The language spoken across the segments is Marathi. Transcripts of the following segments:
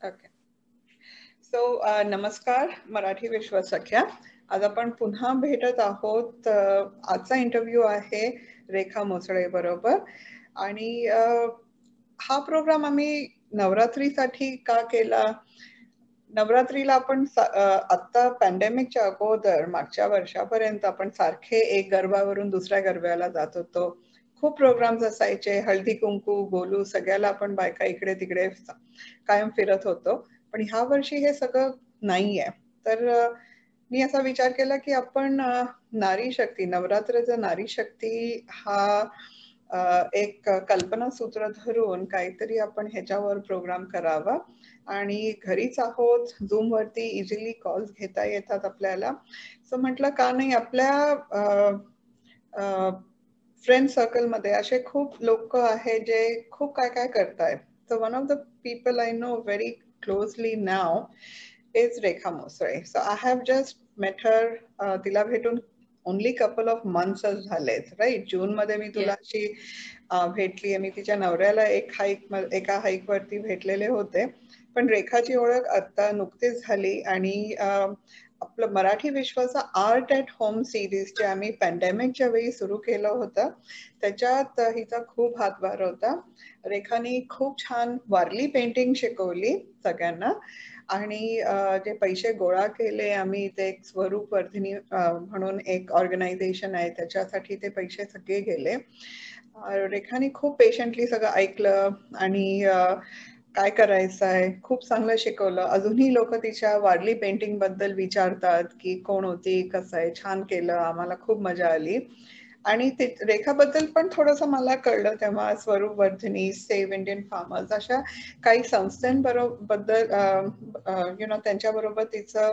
ओके. सो नमस्कार मराठी विश्वसख्या. आज आपण पुन्हा भेटत आहोत. आजचा इंटरव्ह्यू आहे रेखा मोसळे बरोबर. आणि हा प्रोग्राम आम्ही नवरात्रीसाठी का केला? नवरात्रीला आपण आता पॅन्डेमिकच्या अगोदर मागच्या वर्षापर्यंत आपण सारखे एक गरबावरून दुसऱ्या गरब्याला जात होतो. खूप प्रोग्राम्स असायचे, हळदी कुंकू बोलू सगळ्याला आपण बायका इकडे तिकडे कायम फिरत होतो. पण ह्या वर्षी हे सगळं नाहीये. तर मी असा विचार केला की आपण नारी शक्ती, नवरात्रचा नारी शक्ती हा एक कल्पना सूत्र धरून काहीतरी आपण ह्याच्यावर प्रोग्राम करावा. आणि घरीच आहोत, झूम वरती इझिली कॉल्स घेता येतात आपल्याला. सो म्हटलं का नाही, आपल्या फ्रेंड सर्कलमध्ये असे खूप लोक आहेत जे खूप काय काय करतायत. So one of the people I know very closely नाव is Rekha Mosale. So I have just met her. तिला भेटून ओनली कपल ऑफ मंथ्स झालेत, राईट? जून मध्ये मी तुला अशी भेटली. मी तिच्या नवऱ्याला एका हाईक वरती भेटलेले होते. पण रेखाची ओळख आता नुकतीच झाली. आणि आपलं मराठी विश्वाचा आर्ट ॲट होम सिरीज जे आम्ही पॅन्डेमिकच्या वेळी सुरू केलं होतं त्याच्यात हिचा खूप हातभार होता. रेखाने खूप छान वारली पेंटिंग शिकवली सगळ्यांना. आणि जे पैसे गोळा केले आम्ही, ते एक स्वरूप वर्धिनी म्हणून एक ऑर्गनायझेशन आहे, त्याच्यासाठी ते पैसे सगळे गेले. रेखाने खूप पेशंटली सगळं ऐकलं आणि काय करायचं आहे खूप चांगलं शिकवलं. अजूनही लोक तिच्या वारली पेंटिंग बद्दल विचारतात की कोण होती, कसं आहे, छान केलं, आम्हाला खूप मजा आली. आणि रेखाबद्दल पण थोडंसं मला कळलं तेव्हा. स्वरूप वर्धिनी, सेव्ह इंडियन फार्मर्स अशा काही संस्थांबद्दल त्यांच्याबरोबर तिचं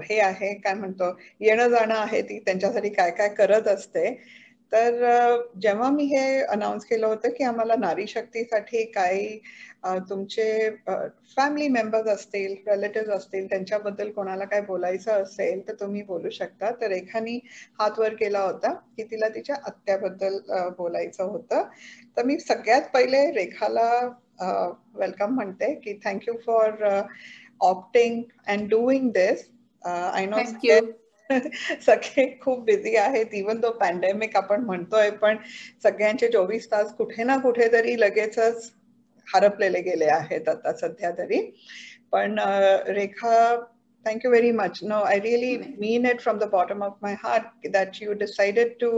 हे आहे, काय म्हणतो, येणं जाणं आहे. ती त्यांच्यासाठी काय काय करत असते. तर जेव्हा मी हे अनाऊन्स केलं होतं की आम्हाला नारी शक्तीसाठी काही तुमचे फॅमिली मेंबर्स असतील, रिलेटिव्ह असतील, त्यांच्याबद्दल कोणाला काय बोलायचं असेल तर तुम्ही बोलू शकता. तर रेखानी हात वर केला होता की तिला तिच्या आत्याबद्दल बोलायचं होतं. तर मी सगळ्यात पहिले रेखाला वेलकम म्हणते की thank you for opting and doing this. I know सगळे खूप बिझी आहेत. इवन तो पॅन्डेमिक आपण म्हणतोय, पण सगळ्यांचे 24 तास कुठे ना कुठेतरी लगेचच हरपलेले गेले आहेत आता सध्या तरी. पण रेखा, thank you very much. No, I really mean it from the bottom of my heart that you decided to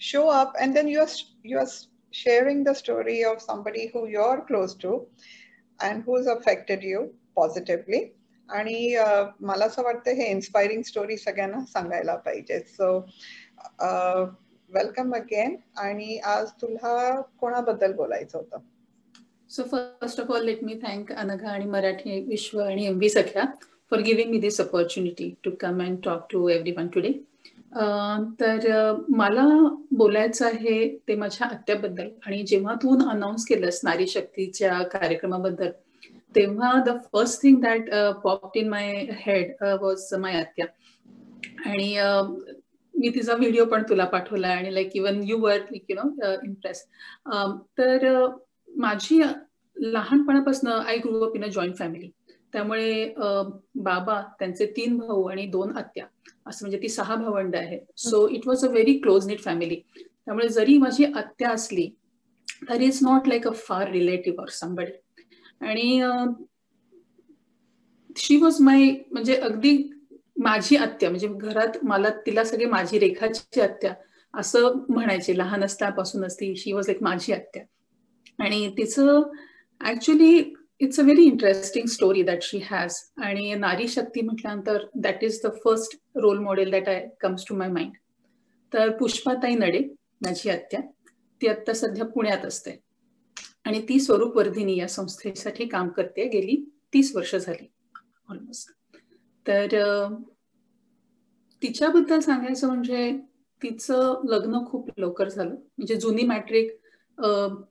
show up, and then you're sharing the story of somebody who you're close to and who's affected you positively. आणि मला असं वाटतं हे इन्स्पायरिंग स्टोरी सगळ्यांना सांगायला पाहिजे. So welcome again. आणि आज तुला कोणाबद्दल बोलायचं होतं? So first of all, let me thank Anagha and Marathi Vishwa and MV Sakhya for giving me this opportunity to come and talk to everyone today. तर मला बोलायचं आहे ते माझ्या आत्याबद्दल. आणि जेव्हा तू अनाउन्स केलंस नारी शक्तीच्या कार्यक्रमाबद्दल, तेव्हा the first thing that popped in my head was my आत्या. आणि मी तिचा व्हिडिओ पण तुला पाठवला आणि like even you were impress. तर माझी लहानपणापासून I grow up in a joint family. त्यामुळे बाबा, त्यांचे 3 भाऊ आणि 2 आत्या, असं म्हणजे ती 6 भावंड आहे. So it was a very close निट फॅमिली. त्यामुळे जरी माझी आत्या असली तर इट्स नॉट लाईक अ फार रिलेटिव्ह ऑर समबडी. आणि शी वॉज माय, म्हणजे अगदी माझी आत्या. म्हणजे घरात मला तिला सगळे माझी रेखाची आत्या असं म्हणायचे लहान असल्यापासूनच. ती शी वॉज लाईक माझी आत्या. आणि तिचं actually it's a very interesting story that she has. आणि नारी शक्ती म्हटल्यानंतर that is the first role model that I comes to my mind. तर पुष्पाताई नडे माझी आत्या, ती आत्ता सध्या पुण्यात असते आणि ती स्वरूप वर्धिनी या संस्थेसाठी काम करते. गेली 30 वर्ष झाली ऑलमोस्ट. तर तिच्याबद्दल सांगायचं म्हणजे तिचं लग्न खूप लवकर झालं. म्हणजे जुनी मॅट्रिक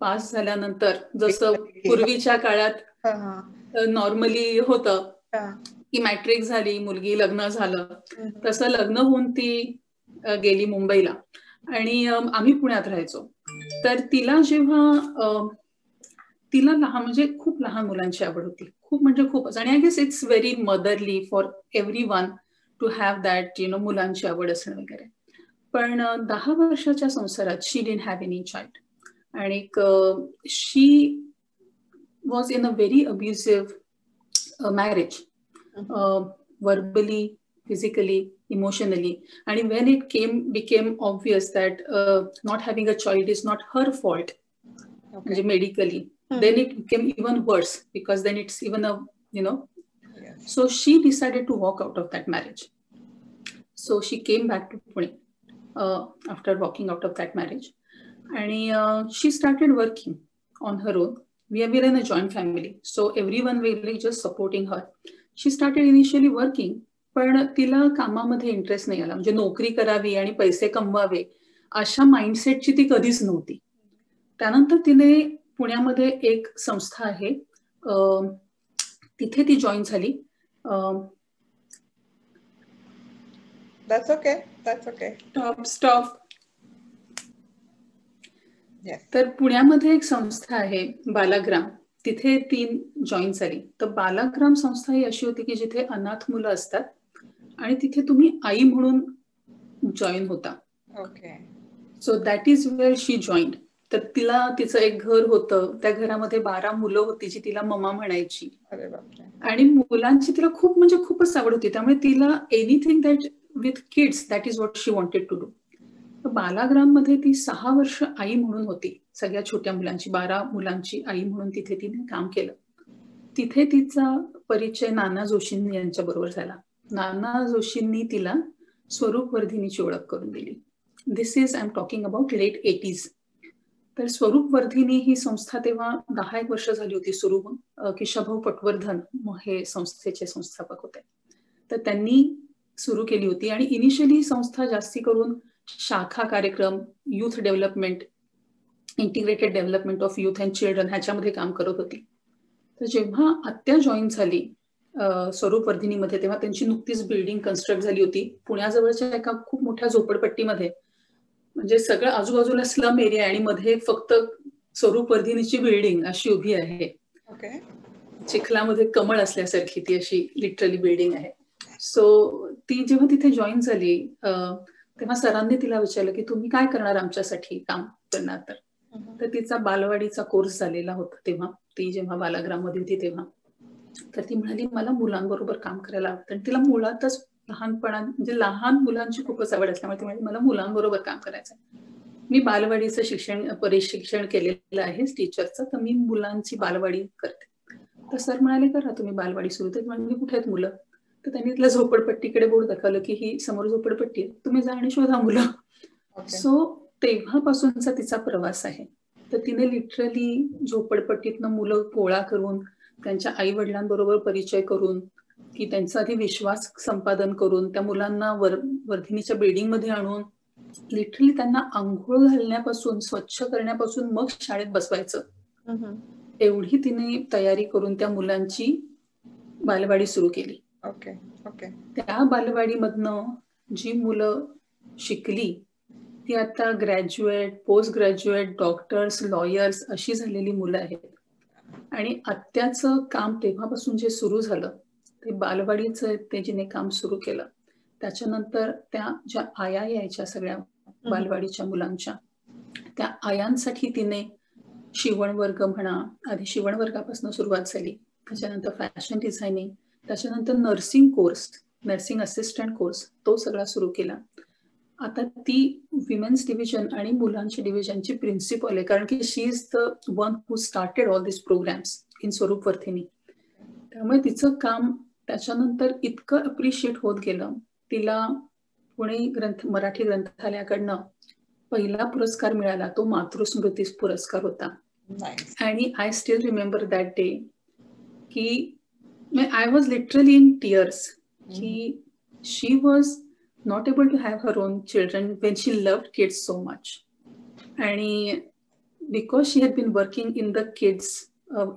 पास झाल्यानंतर जसं पूर्वीच्या काळात नॉर्मली होतं की मॅट्रिक झाली, मुलगी, लग्न झालं, तसं लग्न होऊन ती गेली मुंबईला आणि आम्ही पुण्यात राहायचो. तर तिला जेव्हा तिला लहान म्हणजे खूप लहान मुलांची आवड होती, खूप म्हणजे खूपच. आणि I guess it's very motherly for everyone to have that मुलांची आवड असणं वगैरे. पण 10 वर्षाच्या संसारात she didn't have any child. आणि she was in a very abusive marriage, verbally, physically, emotionally. And when it became obvious that not having a child is not her fault, medically, then it became even worse, because then it's even a, yes. So she decided to walk out of that marriage. So she came back to Pune after walking out of that marriage. And she started working on her own. We are in a joint family, so everyone really just supporting her. She started initially working, पण तिला कामामध्ये इंटरेस्ट नाही आला. म्हणजे नोकरी करावी आणि पैसे कमवावे अशा माइंडसेटची ती कधीच नव्हती. त्यानंतर तिने पुण्यामध्ये एक संस्था आहे, तिथे ती जॉईन झाली. That's okay. That's okay. Stop. Yes. तर पुण्यामध्ये एक संस्था आहे बालाग्राम, तिथे ती जॉईन झाली. तर बालाग्राम संस्था ही अशी होती की जिथे अनाथ मुलं असतात आणि तिथे तुम्ही आई म्हणून जॉईन होता. Okay. So that is where she joined. तर तिला तिचं एक घर होतं, त्या घरामध्ये 12 मुलं होती जी तिला मम्मा म्हणायची. अरे बापरे. आणि मुलांची तिला खूप म्हणजे खूपच आवड होती. त्यामुळे तिला anything that with kids, that is what she wanted to do. Balagram मध्ये ती 6 वर्ष आई म्हणून होती, सगळ्या छोट्या मुलांची, 12 मुलांची आई म्हणून तिथे तिने काम केलं. तिथे तिचा परिचय नाना जोशींनी यांच्या बरोबर झाला. नाना जोशींनी तिला स्वरूप वर्धिनीची ओळख करून दिली. This is I am talking about late 80s. तर स्वरूप वर्धिनी ही संस्था तेव्हा 10 वर्ष झाली होती सुरू होऊन. केशवभाऊ पटवर्धन हे संस्थेचे संस्थापक होते. तर त्यांनी सुरू केली होती. आणि इनिशियली संस्था जास्ती करून शाखा कार्यक्रम, youth development, integrated development of youth and children ह्याच्यामध्ये काम करत होती. तर जेव्हा आत्या जॉईन झाली स्वरूप वर्धिनीमध्ये, तेव्हा त्यांची नुकतीच बिल्डिंग कन्स्ट्रक्ट झाली होती पुण्याजवळच्या एका खूप मोठ्या झोपडपट्टीमध्ये. म्हणजे सगळं आजूबाजूला स्लम एरिया आणि मध्ये फक्त स्वरूप वर्धिनीची बिल्डिंग अशी उभी आहे. ओके. चिखलामध्ये कमळ असल्यासारखी ती अशी लिटरली बिल्डिंग आहे. सो ती जेव्हा तिथे जॉईन झाली तेव्हा सरांनी तिला विचारलं की तुम्ही काय करणार आमच्यासाठी काम करणार. तर तिचा बालवाडीचा कोर्स झालेला होता तेव्हा, ती जेव्हा बालाग्राम मध्ये होती तेव्हा. तर ती म्हणाली मला मुलांबरोबर काम करायला आवडतं. आणि तिला मुळातच लहानपणा म्हणजे लहान मुलांची खूपच आवड असल्यामुळे ती म्हणाली मला मुलांबरोबर काम करायचं. मी बालवाडीचं परिशिक्षण केलेलं आहे टीचरचं, तर मी मुलांची बालवाडी करते. तर सर म्हणाले करा तुम्ही बालवाडी सुरू. तर म्हणजे कुठे आहेत मुलं. तर त्यांनी तिला झोपडपट्टीकडे बोर्ड दाखवलं की ही समोर झोपडपट्टी आहे, तुम्ही जा आणि शोधा मुलं. सो तेव्हापासूनचा तिचा प्रवास आहे. तर तिने लिटरली झोपडपट्टीतनं मुलं गोळा करून त्यांच्या आई वडिलांबरोबर परिचय करून, की त्यांचा आधी विश्वास संपादन करून त्या मुलांना वर्धिनीच्या बिल्डिंग मध्ये आणून लिटरली त्यांना आंघोळ घालण्यापासून, स्वच्छ करण्यापासून मग शाळेत बसवायचं, एवढी तिने तयारी करून त्या मुलांची बालवाडी सुरू केली. ओके. ओके. त्या बालवाडीमधनं जी मुलं शिकली ती आता graduate, post graduate, doctors, lawyers अशी झालेली मुलं आहेत. आणि आत्याचं काम तेव्हापासून जे सुरू झालं ते बालवाडीचं ते जिने काम सुरू केलं. त्याच्यानंतर त्या ज्या आया यायच्या सगळ्या बालवाडीच्या मुलांच्या, त्या आयांसाठी तिने शिवण वर्ग म्हणा, आधी शिवण वर्गापासून सुरुवात झाली, त्याच्यानंतर फॅशन डिझायनिंग, त्याच्यानंतर nursing course, nursing assistant course तो सगळा सुरू केला. आता ती विमेन्स डिव्हिजन आणि मुलांच्या डिव्हिजनची प्रिन्सिपल आहे, कारण की she is the one who started all this programs in Swaroop Vardhini. त्यामुळे तिचं काम त्याच्यानंतर इतकं अप्रिशिएट होत गेलं. तिला पुणे मराठी ग्रंथालयाकडनं पहिला पुरस्कार मिळाला, तो मातृस्मृती पुरस्कार होता. आणि I still remember that day की I was literally in tears की she was not able to have her own children when she loved kids so much. And because she had been working in the kids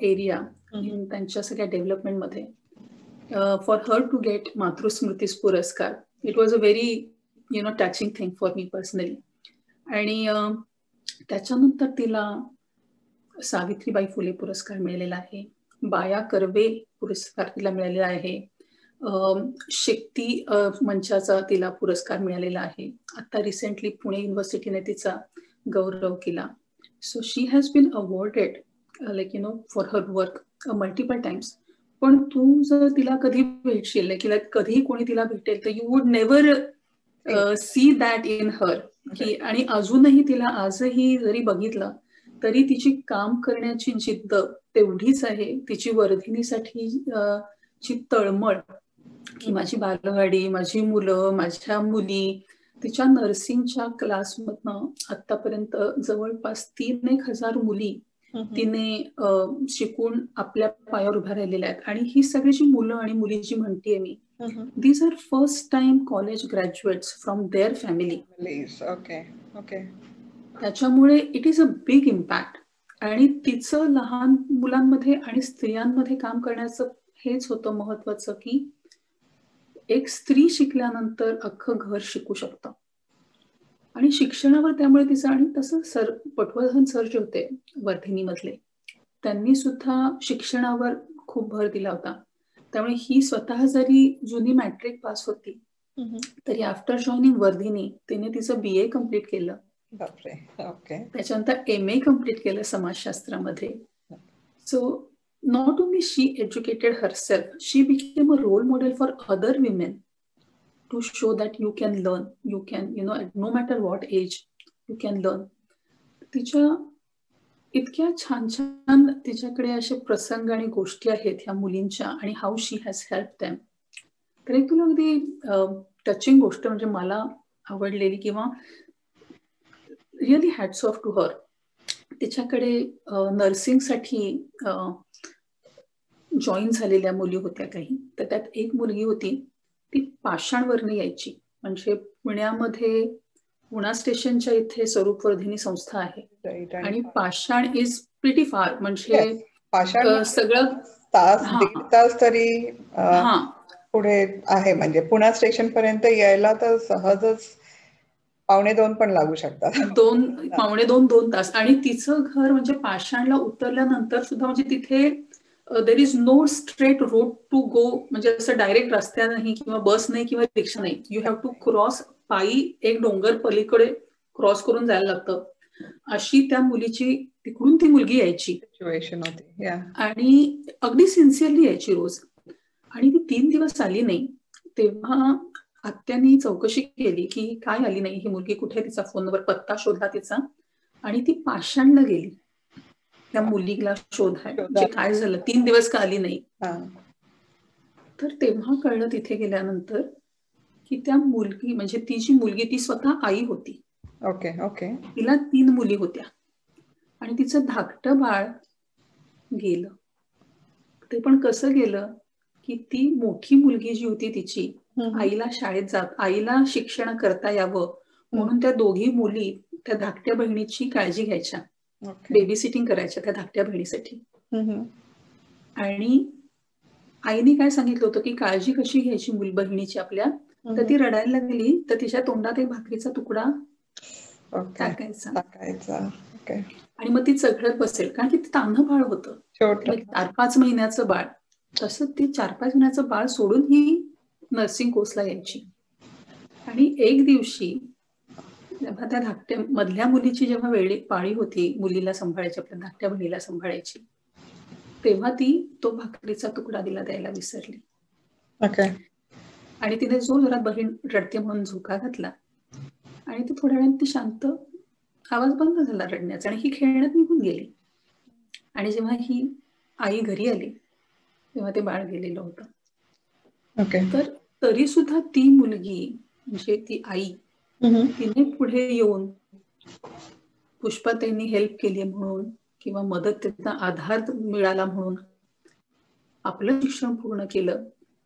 area in त्यांच्या सगळ्या डेव्हलपमेंट मध्ये, for her to get मातृस्मृती पुरस्कार, it was a very touching thing for me personally. आणि त्याच्यानंतर तिला सावित्रीबाई फुले पुरस्कार मिळालेला आहे, बाया कर्वे पुरस्कार तिला मिळालेला आहे, शक्ती मंचाचा तिला पुरस्कार मिळालेला आहे. आता रिसेंटली पुणे युनिव्हर्सिटीने तिचा गौरव केला. So she has been awarded like for her work multiple times. पण तू जर तिला कधी भेटशील किंवा कधीही कोणी तिला भेटेल तर you would never see that in her की. आणि अजूनही तिला आजही जरी बघितलं तरी तिची काम करण्याची जिद्द तेवढीच आहे. तिची वर्धिनीसाठी ची तळमळ की माझी बालवाडी, माझी मुलं, माझ्या मुली, तिच्या नर्सिंगच्या क्लासमधनं आतापर्यंत जवळपास 3,000 मुली तिने शिकून आपल्या पायावर उभ्या राहिलेल्या आहेत. आणि ही सगळी जी मुलं आणि मुली जी म्हणतेय मी, these are first time college graduates from their family. त्याच्यामुळे it is a big impact. आणि तिचं लहान मुलांमध्ये आणि स्त्रियांमध्ये काम करण्याचं हेच होतं महत्वाचं की एक स्त्री शिकल्यानंतर अख्खं घर शिकू शकतं. आणि शिक्षणावर त्यामुळे तिचं, आणि तसं पटवर्धन सर जे होते वर्धिनी मधले, त्यांनी सुद्धा शिक्षणावर खूप भर दिला होता. त्यामुळे ही स्वतः जरी जुनी मॅट्रिक पास होती तरी आफ्टर जॉईनिंग वर्धिनी तिने तिचं BA कम्प्लीट केलं. त्याच्यानंतर MA कम्प्लीट केलं समाजशास्त्रामध्ये. So not only she educated herself, she became a role model for other women to show that you can learn, you can, no matter what age, you can learn. तिच्या इतक्या छान छान तिच्याकडे असे प्रसंग आणि गोष्टी आहेत ह्या मुलींच्या, आणि how she has help them. तर एक तुला अगदी टचिंग गोष्ट म्हणजे मला आवडलेली किंवा really hats off to her. तिच्याकडे नर्सिंगसाठी जॉईन झालेल्या मुली होत्या काही. तर त्यात एक मुलगी होती ती पाषाणवरनं यायची. म्हणजे पुण्यामध्ये पुणा स्टेशनच्या इथे स्वरूप वर्धिनी संस्था आहे आणि पाषाण इज प्रिटी फार. म्हणजे सगळं तास तरी पुढे आहे. म्हणजे पुणा स्टेशन पर्यंत यायला तर सहजच 1.5-2 पण लागू शकतात. 2 तास. आणि तिचं घर म्हणजे पाषाणला उतरल्यानंतर सुद्धा म्हणजे तिथे there is no straight road to go. म्हणजे असं डायरेक्ट रस्त्या नाही किंवा बस नाही किंवा रिक्षा नाही. यू हॅव टू क्रॉस पायी एक डोंगर पलीकडे क्रॉस करून जायला लागतं. अशी त्या मुलीची तिकडून ती मुलगी यायची सिच्युएशन होती. आणि अगदी सिन्सिअरली यायची रोज. आणि ती 3 दिवस आली नाही. तेव्हा आत्यानी चौकशी केली की काय आली नाही ही मुलगी, कुठे, तिचा फोन नंबर पत्ता शोधला तिचा, आणि ती पाषाणला गेली त्या मुलीला शोधायला. म्हणजे काय झालं, 3 दिवस का आली नाही. तर तेव्हा कळलं तिथे गेल्यानंतर की त्या मुलगी म्हणजे ती जी मुलगी ती स्वतः आई होती. तिला 3 मुली होत्या आणि तिचं धाकटं बाळ गेलं. ते पण कसं गेलं की ती मोठी मुलगी जी होती तिची आईला शाळेत आईला शिक्षण करता यावं म्हणून त्या दोघी मुली त्या धाकट्या बहिणीची काळजी घ्यायच्या, बेबी सिटिंग करायच्या त्या धाकट्या बहिणीसाठी. आणि आईने काय सांगितलं होतं की काळजी कशी घ्यायची बहिणीची आपल्या, तर ती रडायला लागली तर तिच्या तोंडात एक भाकरीचा तुकडा टाकायचा आणि मग ती चघळत बसेल, कारण की तान्ह बाळ होतं, 4-5 महिन्याचं बाळ. तसं ती 4-5 महिन्याचं बाळ सोडून ही नर्सिंग कोर्सला यायची. आणि एक दिवशी जेव्हा त्या धाकट्या मधल्या मुलीची जेव्हा पाळी होती मुलीला सांभाळायची, आपल्या धाकट्या बहिणीला सांभाळायची, तेव्हा ती तो भाकरीचा तुकडा तिला द्यायला विसरली. आणि तिने जोरात बहीण रडते म्हणून झोका घातला आणि ती थोड्या वेळाने ती शांत, आवाज बंद झाला रडण्याचा आणि ही खेळण्यात निघून गेली. आणि जेव्हा ही आई घरी आली तेव्हा ते बाळ गेलेलं होतं. तर तरी सुद्धा ती मुलगी म्हणजे ती आई तिने पुढे येऊन पुष्पाताईंनी हेल्प केली म्हणून किंवा मदत, त्याचा आधार मिळाला म्हणून आपलं शिक्षण पूर्ण केलं.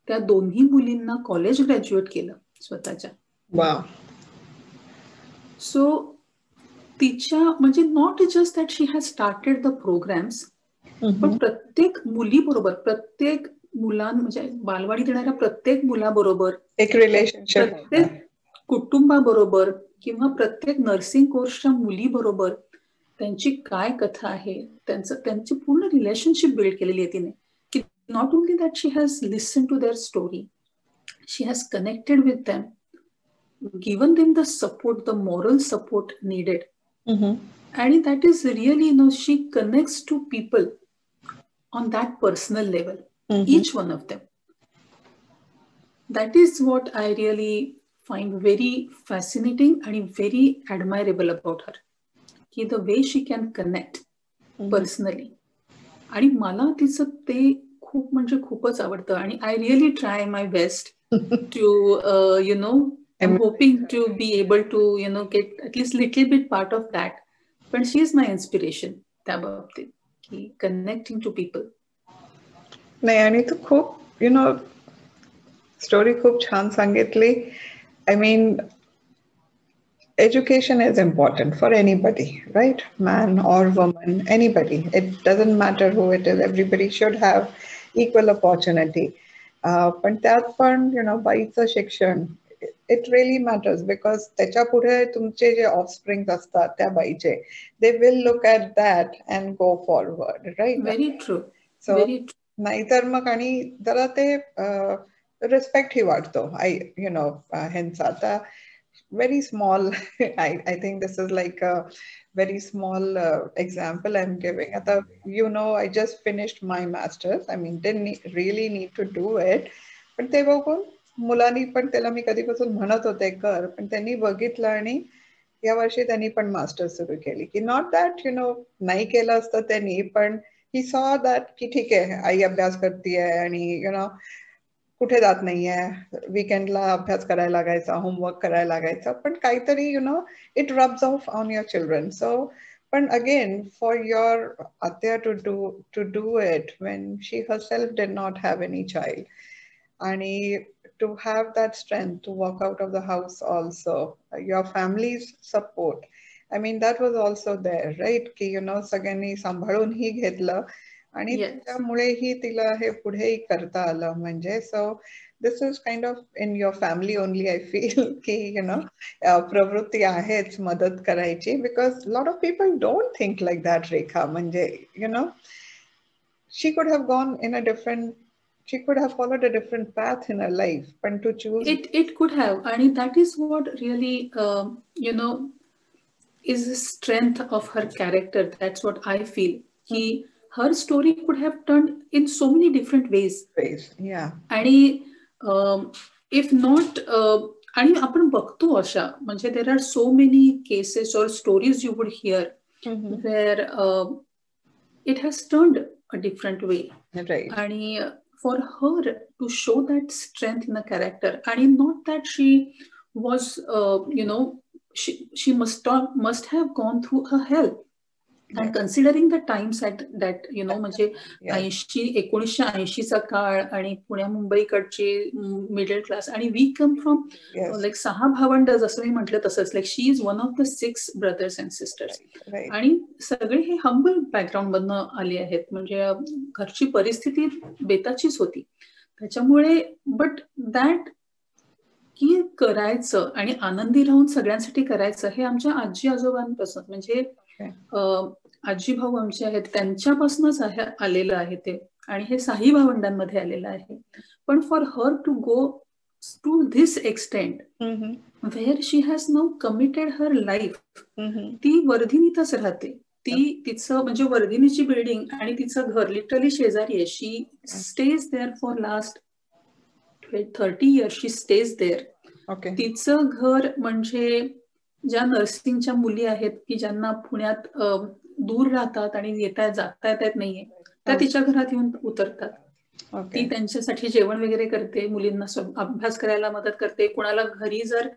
त्या दोन्ही मुलींना कॉलेज ग्रॅज्युएट केलं स्वतःच्या. सो तिच्या म्हणजे not just that she has started the programmes, पण प्रत्येक मुलीबरोबर, प्रत्येक म्हणजे बालवाडीत येणाऱ्या प्रत्येक मुलाबरोबर, एक रिलेशनशिप, प्रत्येक कुटुंबाबरोबर किंवा प्रत्येक नर्सिंग कोर्सच्या मुलीबरोबर त्यांची काय कथा आहे, त्यांची पूर्ण रिलेशनशिप बिल्ड केलेली आहे तिने, की not only that she has listen to their story, she has connected with them, given them the support, the moral support needed. And that is really, she connects to people on that personal level, each one of them. That is what I really find very fascinating and very admirable about her, की the way she can connect personally. आणि मला तिचं ते खूप म्हणजे खूपच आवडतं, आणि I really try my best to I'm hoping to be able to get at least little bit part of that. पण she is my inspiration त्या बाबतीत, की connecting to people. नाही, आणि तू खूप स्टोरी खूप छान सांगितली. I mean, education is important for anybody, right? Man or woman, anybody. It doesn't matter who it is. Everybody should have equal opportunity. पण त्यात पण बाईचं शिक्षण, it really matters, because त्याच्या पुढे तुमचे जे ऑफस्प्रिंग असतात त्या बाईचे, they will look at that and go forward, right? Very true. So Very true. नाहीतर मग आणि जरा ते रिस्पेक्ट ही वाटतो ह्यांचा. आता very small, I think this is like a very small example I'm giving. I just finished my master's. I mean, didn't really need to do it, but ते बघून मुलांनी पण, त्याला मी कधीपासून म्हणत होते कर, पण त्यांनी बघितलं आणि या वर्षी त्यांनी पण मास्टर्स सुरू केली. की नॉट दॅट नाही केलं असतं त्यांनी, पण ही सॉ दॅट की ठीक आहे, आई अभ्यास करतीये आणि कुठे जात नाहीये, वीकेंडला अभ्यास करायला लागायचा, होमवर्क करायला लागायचा, पण काहीतरी it rubs off on your children. So पण अगेन फॉर युअर आत्या to do it when she herself did not have any child, आणि to have that strength to walk out of the house also, your family's support, I mean that was also there, right? की सगळ्यांनी सांभाळून ही घेतलं आणि त्यामुळेही तिला हे पुढेही करता आलं. म्हणजे so this is kind of in your family only, I feel की प्रवृत्ती आहेच मदत करायची, because lot of people don't think like that. Rekha म्हणजे she could have gone in a different, she could have followed a different path in her life, but to choose it could have, and that is what really is the strength of her character. That's what I feel. Her story could have turned in so many different ways. Yeah. आणि if not, आणि आपण बघतो अशा, म्हणजे there are so many cases or stories you would hear where it has turned a different way. Right. आणि for her to show that strength in a character, and not that she was she must have gone through a hell. And considering the times at that म्हणजे 1980चा काळ, आणि पुण्या मुंबईकडची मिडल क्लास, आणि वी कम फ्रॉम लाईक 6 भावंड, जसं मी म्हटलं तसंच, like she is one of the 6 brothers and sisters, आणि सगळे हे हंबल बॅकग्राऊंड मधनं आले आहेत, म्हणजे घरची परिस्थिती बेताचीच होती. त्याच्यामुळे बट दॅट की करायचं आणि आनंदी राहून सगळ्यांसाठी करायचं, हे आमच्या आजी आजोबांपासून, म्हणजे आजी भाऊ आमचे आहेत त्यांच्यापासूनच आलेलं आहे ते, आणि हे 6 भावंडांमध्ये आलेलं आहे. पण for her to go to this extent where she has now committed her life, ती वर्धिनीतच राहते. ती तिचं म्हणजे वर्धिनीची बिल्डिंग आणि तिचं घर लिटरली शेजारी आहे. She stays there for last 30 years she stays there. तिचं घर म्हणजे ज्या नर्सिंगच्या मुली आहेत की ज्यांना पुण्यात दूर राहतात आणि जाता येत नाहीये, त्या तिच्या घरात येऊन उतरतात. ती त्यांच्यासाठी जेवण वगैरे करते, मुलींना अभ्यास करायला मदत करते. कोणाला घरी जर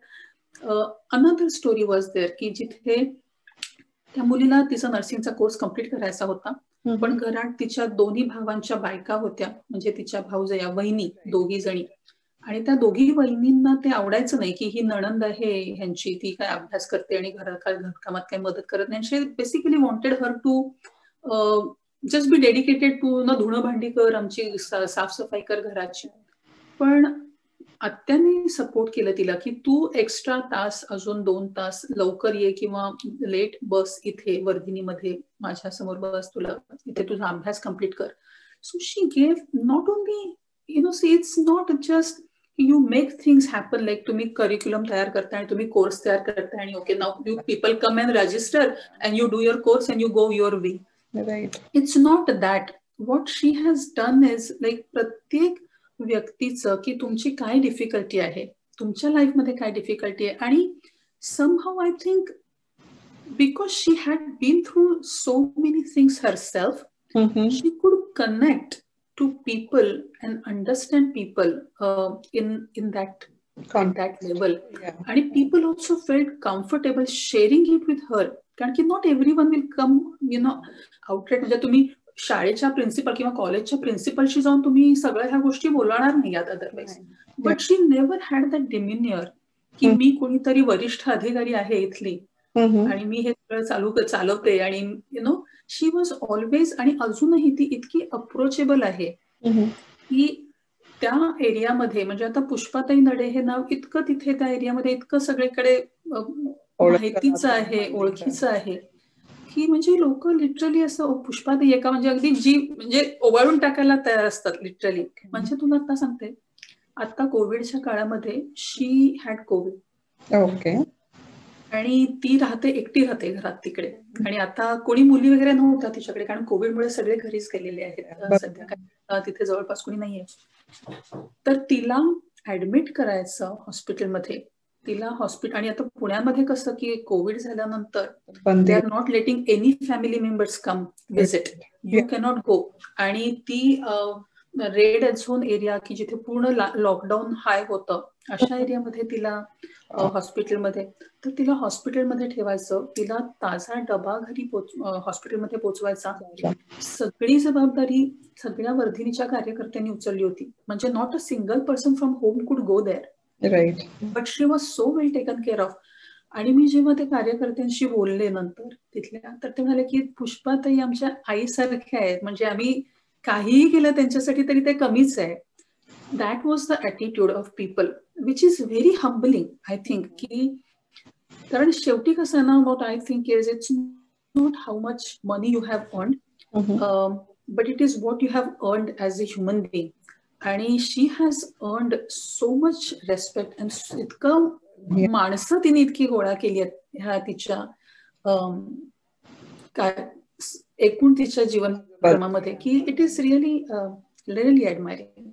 अनदर स्टोरी वॉज देअर की जिथे त्या मुलीला तिचा नर्सिंगचा कोर्स कम्प्लीट करायचा होता, पण घरात तिच्या 2 भावांच्या बायका होत्या, म्हणजे तिच्या भाऊजया वहिनी 2 जणी, आणि त्या 2 वहिनींना ते आवडायचं नाही की ही नणंद आहे ह्यांची, ती काय अभ्यास करते आणि घरकामात काही मदत करत नाही. She basically wanted her to just be dedicated to धुणं भांडी कर, आमची साफसफाई कर घराची. पण आत्याने सपोर्ट केलं तिला की तू एक्स्ट्रा तास अजून 2 तास लवकर ये किंवा लेट बस इथे वर्धिनीमध्ये माझ्या समोर बस, तुला इथे तुझा अभ्यास कम्प्लीट कर. So she gave not only see it's not just you make things happen, like तुम्ही करिक्युलम तयार करताय आणि तुम्ही कोर्स तयार करताय आणि okay now you people come and register and you do your course and you go your way. It's not that. What she has done is like प्रत्येक व्यक्तीचं की तुमची काय डिफिकल्टी आहे, तुमच्या लाईफमध्ये काय डिफिकल्टी आहे, आणि somehow I think because she had been through so many things herself, she could connect to people and understand people in that level. And people also felt comfortable sharing it with her, कारण की not everyone will come outright. म्हणजे तुम्ही शाळेच्या प्रिन्सिपल किंवा कॉलेजच्या प्रिन्सिपलशी जाऊन तुम्ही सगळ्या ह्या गोष्टी बोलणार नाही otherwise. But she never had that demeanour की मी कोणीतरी वरिष्ठ अधिकारी आहे इथली आणि मी हे सगळं चालवते आणि शी वॉज ऑलवेज. आणि अजूनही ती इतकी अप्रोचेबल आहे की त्या एरियामध्ये, म्हणजे आता पुष्पाताई नडे हे नाव इतकं तिथे त्या एरियामध्ये इतकं सगळीकडे माहितीचं आहे, ओळखीचं आहे की म्हणजे लोक लिटरली असं पुष्पाताई एका म्हणजे अगदी जी म्हणजे ओवाळून टाकायला तयार असतात लिटरली. म्हणजे तुला आता सांगते, आता कोविडच्या काळामध्ये शी हॅड कोविड. ओके. आणि ती एकटी राहते घरात तिकडे, आणि आता कोणी मुली वगैरे नव्हता तिच्याकडे कारण कोविडमुळे सगळे घरीच गेलेले आहेत सध्या, तिथे जवळपास कोणी नाहीये. तर तिला ऍडमिट करायचं हॉस्पिटलमध्ये, आणि आता पुण्यामध्ये कसं की कोविड झाल्यानंतर they are not letting any family members come visit, you cannot गो. आणि ती रेड झोन एरिया की जिथे पूर्ण लॉकडाऊन हाय होतं अशा एरियामध्ये तिला हॉस्पिटलमध्ये, तर तिला हॉस्पिटलमध्ये ठेवायचं, तिला ताजा डबा घरी हॉस्पिटलमध्ये पोचवायचा, सगळी जबाबदारी सगळ्या वर्धिनीच्या कार्यकर्त्यांनी उचलली होती. म्हणजे not a single person from home could go there, right, but she was so well taken care of. आणि मी जेव्हा ते कार्यकर्त्यांशी बोलले नंतर तिथल्या, तर ते म्हणाले की पुष्पाताई आमच्या आईसारख्या आहेत, म्हणजे आम्ही काहीही केलं त्यांच्यासाठी तरी ते कमीच आहे. That was the attitude of people, which is very humbling, I think. की कारण शेवटी कसं ना, what I think is it's not how much money you have earned, but it is what you have earned as a human being. आणि she has earned so much respect and इतकं माणसं तिने इतकी गोळा केली आहेत ह्या तिच्या काय एकूण तिच्या जीवनक्रमामध्ये की it is really admiring.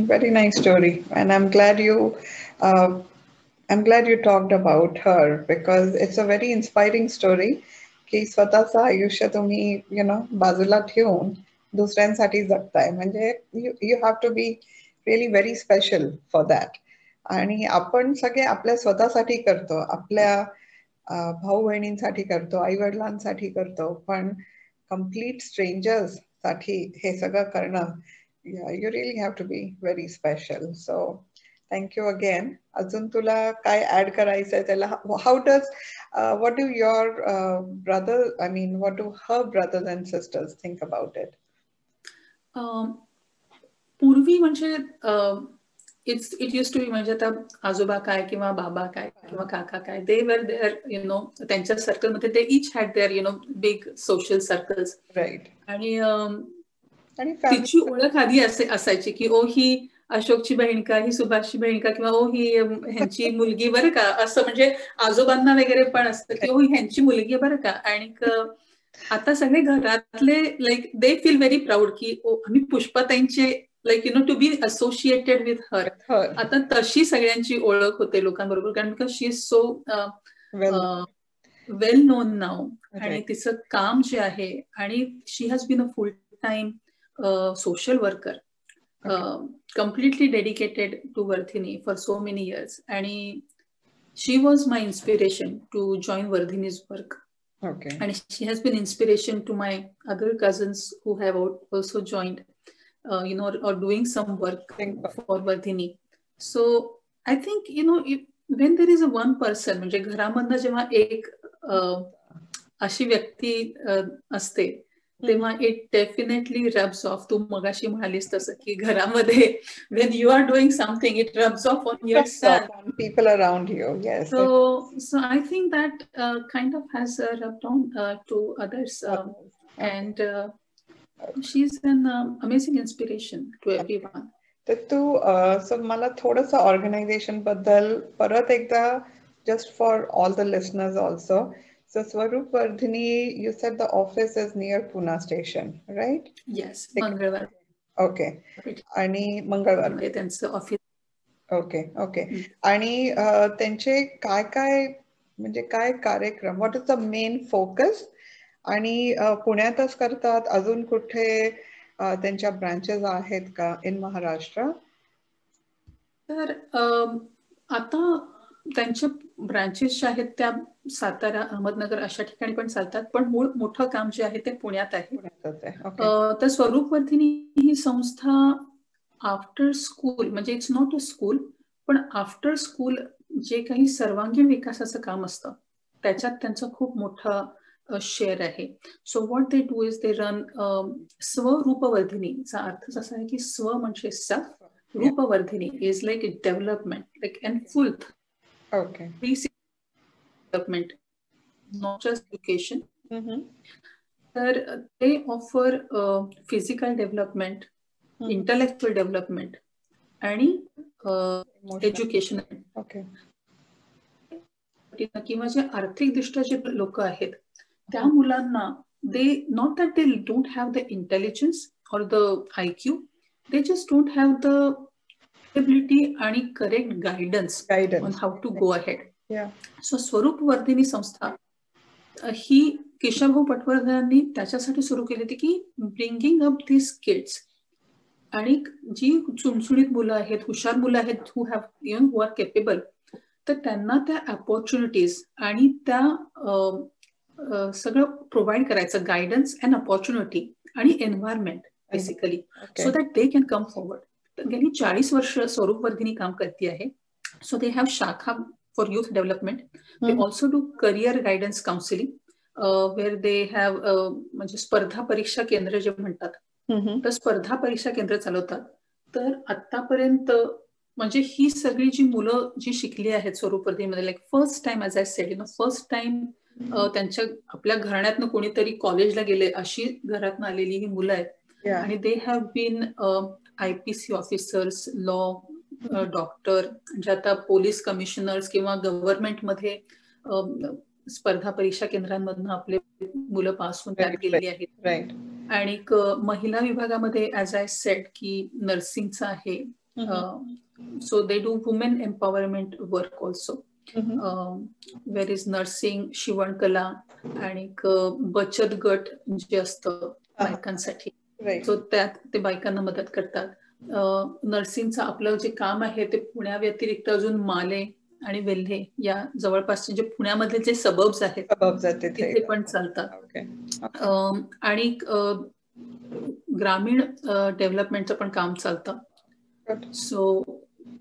Very nice story, and I'm glad you talked about her because it's a very inspiring story. की स्वतःचं आयुष्य तुम्ही बाजूला ठेवून दुसऱ्यांसाठी जगताय, म्हणजे you have to be really very special for that. आणि आपण सगळे आपल्या स्वतःसाठी करतो, आपल्या भाऊ बहिणींसाठी करतो, आई वडिलांसाठी करतो, पण कम्प्लीट स्ट्रेंजर्स साठी हे सगळं करणं, you really have to be very special. So thank you again. अजून तुला काय ऍड करायचंय त्याला? What do your what do her brothers and sisters think about it? पूर्वी म्हणजे इट यूज टू बी, म्हणजे आता आजोबा काय किंवा बाबा काय किंवा काका काय, दे वर देअर त्यांच्या सर्कलमध्ये they each had their big social circles. Right. आणि तिची ओळख आधी असायची की ओ ही अशोकची बहीण का, ही सुभाषची बहीण का, किंवा ओ ही ह्यांची मुलगी बरं का, असं म्हणजे आजोबांना वगैरे पण असतं की ओ ह्यांची मुलगी बरं का. आणि आता सगळे घरातले like they feel very proud की ओ आम्ही पुष्पाताईंचे like to be associated with her. आता तशी सगळ्यांची ओळख होते लोकांबरोबर, कारण because she is so well known नाव. आणि तिचं काम जे आहे, आणि she has been a full time social worker, completely dedicated to Vardhini for so many years. And she was my inspiration to join Vardhini's work. Okay. And she has been inspiration to my other cousins who have also joined, or doing some work for Vardhini. So I think, when there is a one person, म्हणजे घरामधनं जेव्हा एक अशी व्यक्ती असते तेव्हा इट डेफिनेटली रब्स ऑफ. तू मगाशी म्हणालीस तसं की घरामध्ये when you are doing something it rubs off on yourself, on people around you. Yes. So I think that kind of has rubbed on to others, and she's an amazing inspiration to everyone. तर तू सो मला थोडंसं ऑर्गनायझेशन बद्दल परत एकदा, just for all the listeners also. So Swaroop Vardhini, you said the office is near Pune station, right? Yes, मंगळवार. Okay. आणि मंगळवार त्यांचं ऑफिस. Okay okay. आणि त्यांचे काय काय म्हणजे काय कार्यक्रम, what is the main focus, आणि पुण्यातच करतात, अजून कुठे त्यांच्या ब्रांचेस आहेत का इन महाराष्ट्र? तर आता त्यांच्या ब्रांचेस ज्या आहेत त्या सातारा, अहमदनगर अशा ठिकाणी पण चालतात, पण मूळ मोठं काम जे आहे ते पुण्यात आहे. तर स्वरूप वर्धिनी ही संस्था आफ्टर स्कूल, म्हणजे इट्स नॉट अ स्कूल, पण आफ्टर स्कूल जे काही सर्वांगीण विकासाचं काम असतं त्याच्यात त्यांचं खूप मोठं शेअर आहे. So what they do is they run स्वरूपवर्धिनीचा अर्थ असा आहे की स्व म्हणजे self, Roopvardhini is like development, like an full development, not just education. तर ते offer physical development, intellectual development आणि एज्युकेशन. किंवा जे आर्थिक दृष्ट्या जे लोक आहेत त्या मुलांना, they not that they don't have the intelligence और the IQ, they just don't have the ability आणि correct guidance on how to go ahead. So Swaroop Vardhini संस्था ही केशवभाऊ पटवर्धनांनी त्याच्यासाठी सुरू केली होती की ब्रिंगिंग अप दीज किड्स, आणि जी चुणचुणीत मुलं आहेत, हुशार मुलं आहेत, हू आर केपेबल, तर त्यांना त्या अपॉर्च्युनिटीज आणि त्या सगळं प्रोव्हाइड करायचं, गायडन्स अँड अपॉर्च्युनिटी आणि environment basically, so that they can come forward. तर गेली 40 वर्ष स्वरूप वर्धिनी काम करते आहे. सो दे हॅव शाखा for youth development. They also do career guidance counseling, where they have म्हणजे स्पर्धा परीक्षा केंद्र जे म्हणतात, तर स्पर्धा परीक्षा केंद्र चालवतात. तर आतापर्यंत म्हणजे ही सगळी जी मुलं जी शिकली आहेत स्वरूप वर्धिनीमध्ये, like first time, as I said, first time त्यांच्या आपल्या घराण्यातनं कोणीतरी कॉलेजला गेले अशी घरातनं आलेली ही मुलं आहेत. आणि they have been IPC officers, law doctor, म्हणजे आता पोलीस कमिशनर्स किंवा गव्हर्नमेंटमध्ये स्पर्धा परीक्षा केंद्रांमधून आपले मुलं पास होऊन त्यात गेलेली आहेत. आणि महिला विभागामध्ये ॲज आय सेड की नर्सिंगचं आहे. So they do women empowerment work also, where is nursing, शिवणकला आणि बचत गट जे असतं बायकांसाठी, सो त्यात ते बायकांना मदत करतात. नर्सिंगचं आपलं जे काम आहे ते पुण्या व्यतिरिक्त अजून माले आणि वेल्हे या जवळपासचे जे पुण्यामधले जे सबब्स आहेत तिथे पण चालतात. आणि ग्रामीण डेव्हलपमेंटचं पण काम चालतं. सो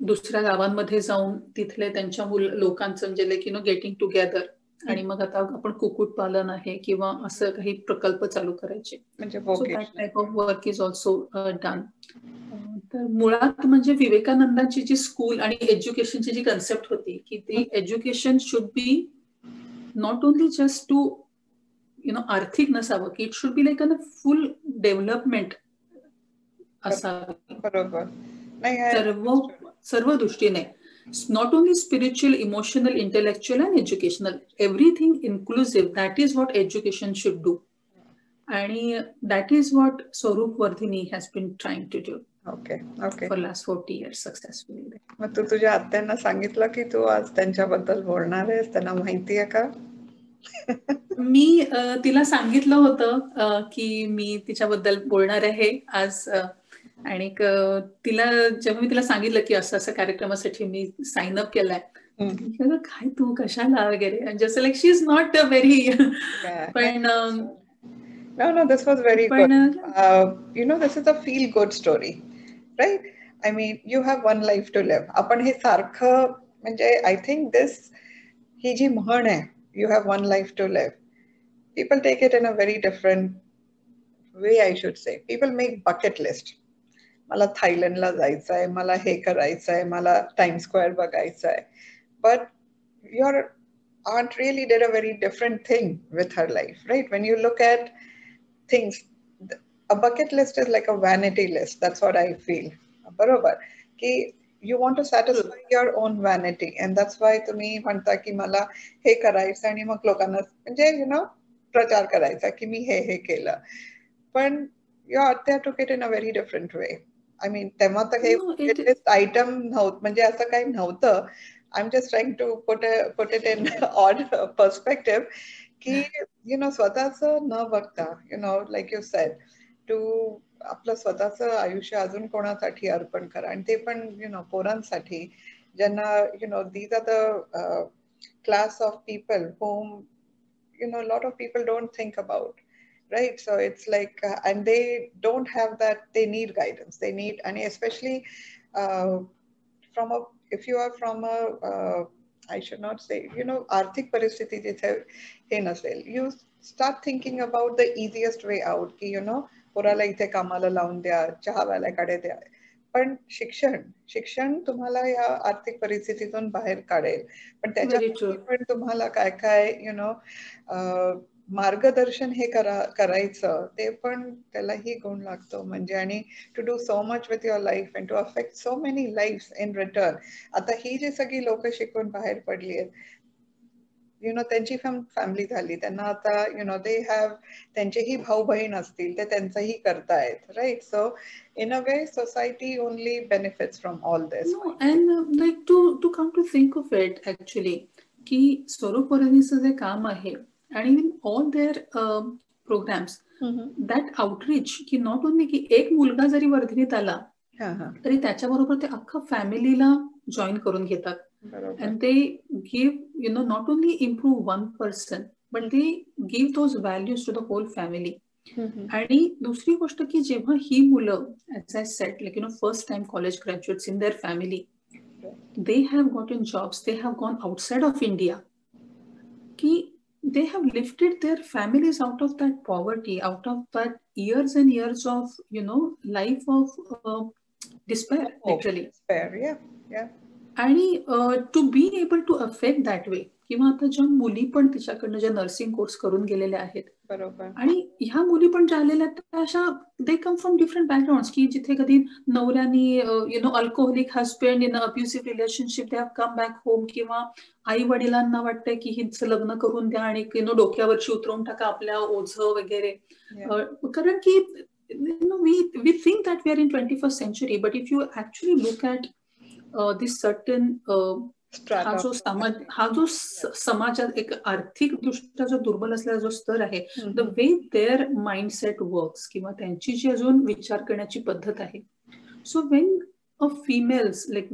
दुसऱ्या गावांमध्ये जाऊन तिथले त्यांच्या लोकांचं म्हणजे लाईक गेटिंग टुगेदर, आणि मग आता आपण कुक्कुटपालन आहे किंवा असं काही प्रकल्प चालू करायचे. So that type of work is also done. तर मुळात म्हणजे विवेकानंदांची जी स्कूल आणि एज्युकेशनची जी कन्सेप्ट होती की ती education should be not only just to आर्थिक नसावं, की it should be like a full development असावं. बरोबर. सर्व दृष्टीने, not only spiritual, emotional, intellectual and educational, everything inclusive. That is what education should do, and that is what Swaroop Vardhini has been trying to do. Okay. For last 40 years successfully. मग तू तुझ्या आत्यांना सांगितलं की तू आज त्यांच्याबद्दल बोलणार आहेस, त्यांना माहिती आहे का? मी तिला सांगितलं होतं की मी तिच्याबद्दल बोलणार आहे आज, आणि तिला जेव्हा मी तिला सांगितलं की असं असं कार्यक्रमासाठी मी साइन अप केलाय, काय तू कशाला वगैरे, जसं like she is not a very, पण No, this was very good. This is a feel good story, right? I mean, you have one life to live. आपण हे सारखं म्हणजे I think ही जी म्हण आहे, you have one life to live, people take it in a very different way I should say, people make bucket list. मला थायलंडला जायचं आहे, मला हे करायचं आहे, मला टाइम स्क्वेअर बघायचं आहे. But your aunt really did a very different thing with her life, right? When you look at things, a bucket list is like a vanity list. That's what I feel. बरोबर की you want to satisfy your own vanity, and that's why तुम्ही म्हणता की मला हे करायचं आणि मग लोकांना म्हणजे प्रचार करायचा की मी हे केलं. पण your आत्या took it in a very different way. I mean, तेव्हा तर हे list item नव्हतं, म्हणजे असं काही नव्हतं. I'm just trying to put it in odd perspective की स्वतःचं न बघता, like you said, to आपलं स्वतःचं आयुष्य अजून कोणासाठी अर्पण करा, आणि ते पण पोरांसाठी ज्यांना these are the class of people whom a lot of people don't think about, right? So it's like and they don't have that, they need guidance, they need, and especially from a, if you are from a I should not say, आर्थिक परिस्थिती जिथे हे नसेल, you start thinking about the easiest way out की पोराला इथे कामाला लावून द्या, चहावाल्याकडे द्या. पण शिक्षण तुम्हाला या आर्थिक परिस्थितीतून बाहेर काढेल, पण त्याच्यासाठी पण तुम्हाला काय काय मार्गदर्शन हे करायचं, ते पण त्यालाही गुण लागतो. म्हणजे आणि to do so much with your life and to affect so many lifes in return. आता ही जी सगळी लोक शिकून बाहेर पडली आहेत, त्यांची फॅमिली झाली, त्यांना आता दे हॅव, त्यांचेही भाऊ बहीण असतील, ते त्यांचंही करतायत, right? So in a way, society only benefits from all this. No, and like to come to think of it, actually, की स्वरूप वर्धिनीचं जे काम आहे आणि all their programs, that outreach, की not only की एक मुलगा जरी वर्धिनीत आला तरी त्याच्याबरोबर ते अख्खा फॅमिलीला जॉईन करून घेतात. And they give, not only improve one person, but they give those values to the whole family. आणि दुसरी गोष्ट की जेव्हा ही मुलं, as I said, like first time college graduates in their family, they have gotten jobs, they have gone outside of India, ki they have lifted their families out of that poverty, out of that years and years of life of despair, literally. Despair, yeah. आणि to be able to affect that way, किंवा आता ज्या मुली पण तिच्याकडनं ज्या नर्सिंग कोर्स करून गेलेल्या आहेत, बरोबर, आणि ह्या मुली पण ज्या आलेल्या त्या अशा, they come from different background, की जिथे कधी नवऱ्यानी alcoholic husband in abusive relationship, they have come back home, किंवा आई वडिलांना वाटतंय की हिचं लग्न करून द्या आणि डोक्यावरची उतरवून टाका आपल्या ओझं वगैरे. कारण की we think that we are in 21st century, but if you actually look at this certain हा जो समाजात एक आर्थिक दृष्ट्या जो दुर्बल असलेला जो स्तर आहे, the way their mindset works, किंवा त्यांची जी अजून विचार करण्याची पद्धत आहे. So when a females like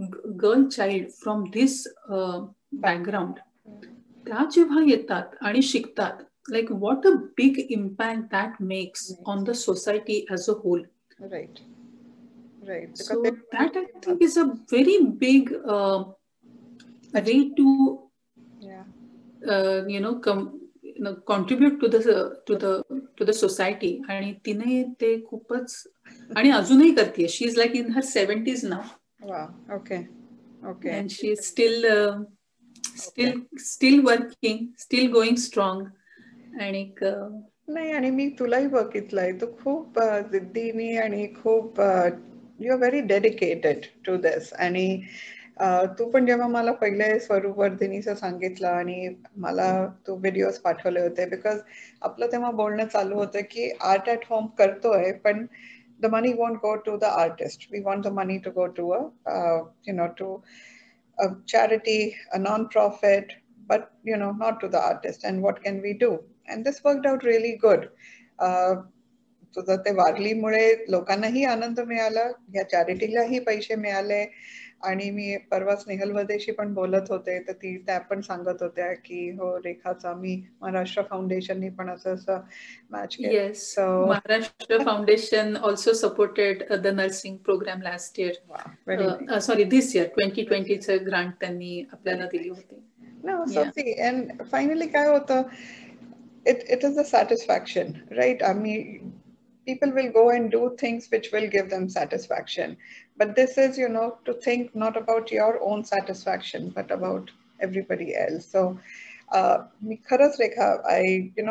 girl child from this background, त्या जेव्हा येतात आणि शिकतात, like what a big impact that makes on the society as a whole. Right. So that I think is a very big way to contribute to the society. आणि तिने ते खूपच, आणि अजूनही करते. She is like in her 70s now. Wow. Okay. And she is still working, still going strong. आणि नाही, आणि मी तुलाही बघितलंय, तू खूप जिद्दीने आणि खूप you are very dedicated to this. आणि तू पण जेव्हा मला पहिले स्वरूप वर्धिनीचं सांगितलं आणि मला तू व्हिडिओज पाठवले होते, बिकॉज आपलं तेव्हा बोलणं चालू होतं की आर्ट ॲट होम करतोय, पण the money won't go to the artist. We want the money to go to to a charity, a non-profit, but not to the artist. And what can we do? And this worked out really good. तुझं ते वारलीमुळे लोकांनाही आनंद मिळाला, या चॅरिटीलाही पैसे मिळाले. आणि मी परवा स्नेहल वदेशी पण बोलत होते, तर त्या पण सांगत होत्या की हो रेखाचा मी महाराष्ट्र फाउंडेशननी पण असं मॅच केलं. Yes, Maharashtra Foundation also supported the nursing program last year. Wow, sorry, this year 2020चं ग्रांट त्यांनी आपल्याला दिली होती. No, so see, and finally काय होतं, it is a satisfaction, right? I mean, people will go and do things which will give them satisfaction. But this is, to think not about your own satisfaction, but about everybody else. So, मी खरंच रेखा,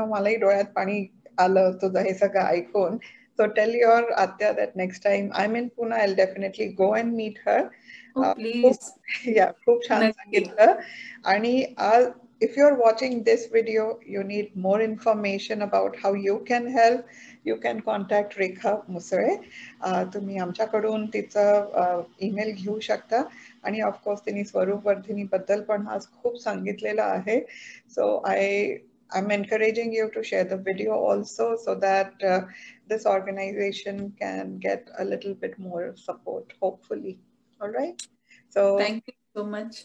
मलाही डोळ्यात पाणी आलं तुझं हे सगळं ऐकून. So tell your Atya that next time I'm in Pune, I'll definitely go and meet her. Oh, please. खूप छान सांगितलं. आणि if you're watching this video, you need more information about how you can help, you can contact Rekha Musare. तुम्ही आमच्याकडून तिचं ईमेल घेऊ शकता. आणि ऑफकोर्स तिने स्वरूप वर्धिनी बद्दल पण आज खूप सांगितलेलं आहे. So I'm encouraging you to share the video also, so that this organization can get a little bit more support, hopefully. All right. So thank you so much.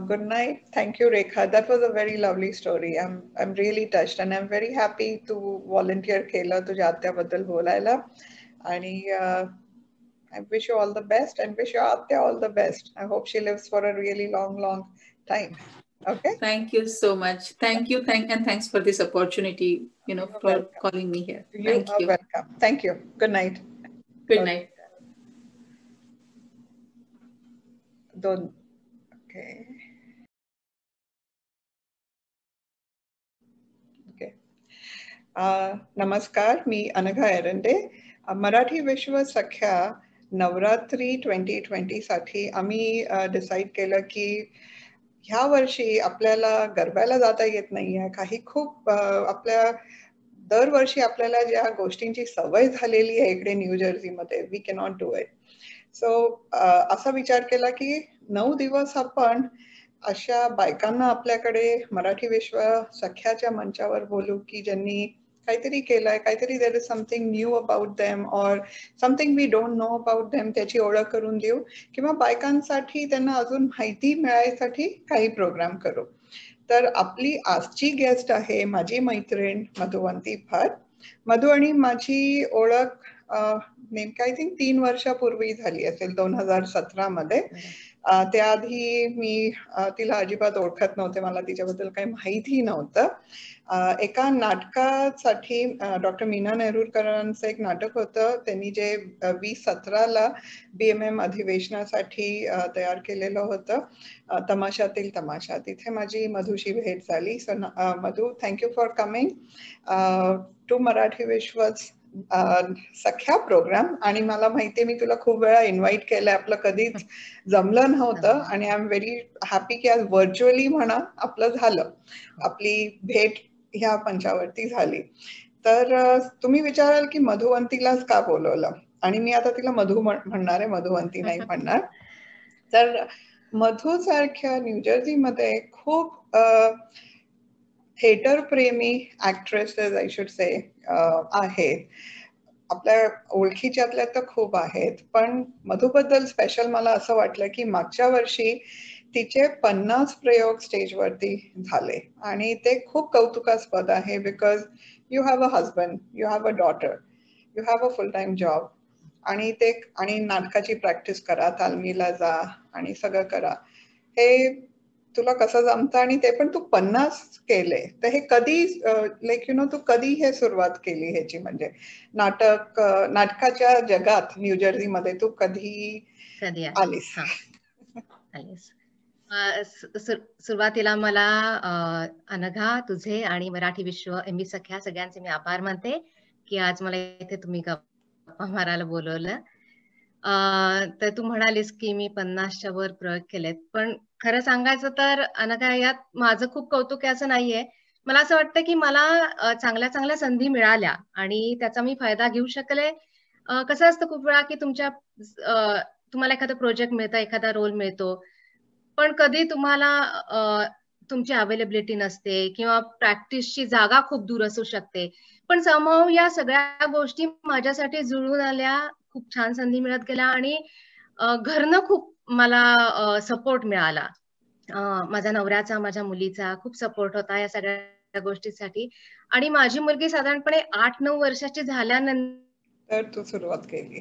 Good night. Thank you, Rekha. That was a very lovely story. I'm really touched, and I'm very happy to volunteer केलं तुझ्या आत्याबद्दल बोलायला. आणि I wish you all the best, and wish your Atya all the best. I hope she lives for a really long time. Okay. Thank you so much. Thank you. And thanks for this opportunity, for welcome. Calling me here. Thank you. Welcome. Thank you. Good night. Good night. Okay. नमस्कार, मी अनघा एरंडे. मराठी विश्व सख्या नवरात्री 2020 साठी आम्ही डिसाईड केलं की ह्या वर्षी आपल्याला गरब्याला जाता येत नाहीये. काही खूप आपल्या दरवर्षी आपल्याला ज्या गोष्टींची सवय झालेली आहे इकडे न्यू जर्सीमध्ये, we cannot do it. So असा विचार केला की 9 दिवस आपण अशा बायकांना आपल्याकडे मराठी विश्व सख्याच्या मंचावर बोलू की ज्यांनी काहीतरी केलंय, काहीतरी there is something new about them और something we don't know about them, त्याची ओळख करून देऊ, किंवा बायकांसाठी त्यांना अजून माहिती मिळायसाठी काही प्रोग्राम करू. तर आपली आजची गेस्ट आहे माझी मैत्रीण मधुवंती भट. मधु आणि माझी ओळख नेमकं आय थिंक 3 वर्षापूर्वी झाली असेल, 2017 मध्ये. त्याआधी मी तिला अजिबात ओळखत नव्हते, मला तिच्याबद्दल काही माहिती नव्हतं. एका नाटकासाठी डॉक्टर मीना नेहरूरकरांचं एक नाटक होतं, त्यांनी जे 2017ला BMM अधिवेशनासाठी तयार केलेलं होतं, तमाशातील तमाशा. तिथे माझी मधुशी भेट झाली. So Madhu, thank you for coming to Marathi Vishwa Sakhya programme. आणि मला माहितीये मी तुला खूप वेळा इन्व्हाइट केलंय, आपलं कधीच जमलं नव्हतं. आणि आय एम व्हेरी हॅपी की आज व्हर्च्युअली म्हणा आपलं झालं, आपली भेट ह्या पंचावरती झाली. तर तुम्ही विचाराल की मधुवंतीलाच का बोलवलं, आणि मी आता तिला मधु म्हणणार आहे, मधुवंती नाही म्हणणार. तर मधु सारख्या न्यूजर्सी मध्ये खूप थिएटर प्रेमी ऍक्ट्रेसेस आय शुड से आहेत. आपल्या ओळखीच्यातल्या तर खूप आहेत, पण मधुबद्दल स्पेशल मला असं वाटलं की मागच्या वर्षी तिचे 50 प्रयोग स्टेजवरती झाले, आणि ते खूप कौतुकास्पद आहे. Because you have a husband, you have a daughter, you have a full time job, आणि नाटकाची प्रॅक्टिस करा, तालमीला जा आणि सगळं करा. हे तुला कसं जमतं, आणि ते पण तू 50 केले. तर हे कधी तू कधी हे सुरुवात केली ह्याची, म्हणजे नाटकाच्या जगात न्यूजर्सी मध्ये तू कधी आलीस? सुरुवातीला मला अनघा, तुझे आणि मराठी विश्व MB सख्या सगळ्यांचे मी आभार मानते की आज मला इथे तुम्ही गप्पा मारायला बोलवलं. तर तू म्हणालीस की मी 50च्या वर प्रयोग केलेत, पण खरं सांगायचं तर अनघा, यात माझं खूप कौतुक असं नाहीये. मला असं वाटतं की मला चांगल्या चांगल्या संधी मिळाल्या आणि त्याचा मी फायदा घेऊ शकले. कसं असतं खूप वेळा की तुम्हाला एखादा प्रोजेक्ट मिळतं, एखादा रोल मिळतो, पण कधी तुम्हाला तुमची अवेलेबिलिटी नसते किंवा प्रॅक्टिसची जागा खूप दूर असू शकते. पण समहाऊ या सगळ्या गोष्टी माझ्यासाठी जुळून आल्या, खूप छान संधी मिळत गेल्या, आणि घरनं खूप मला सपोर्ट मिळाला. माझ्या नवऱ्याचा, माझ्या मुलीचा खूप सपोर्ट होता या सगळ्या गोष्टीसाठी. आणि माझी मुलगी साधारणपणे 8-9 वर्षाची झाल्यानंतर तू सुरुवात केली.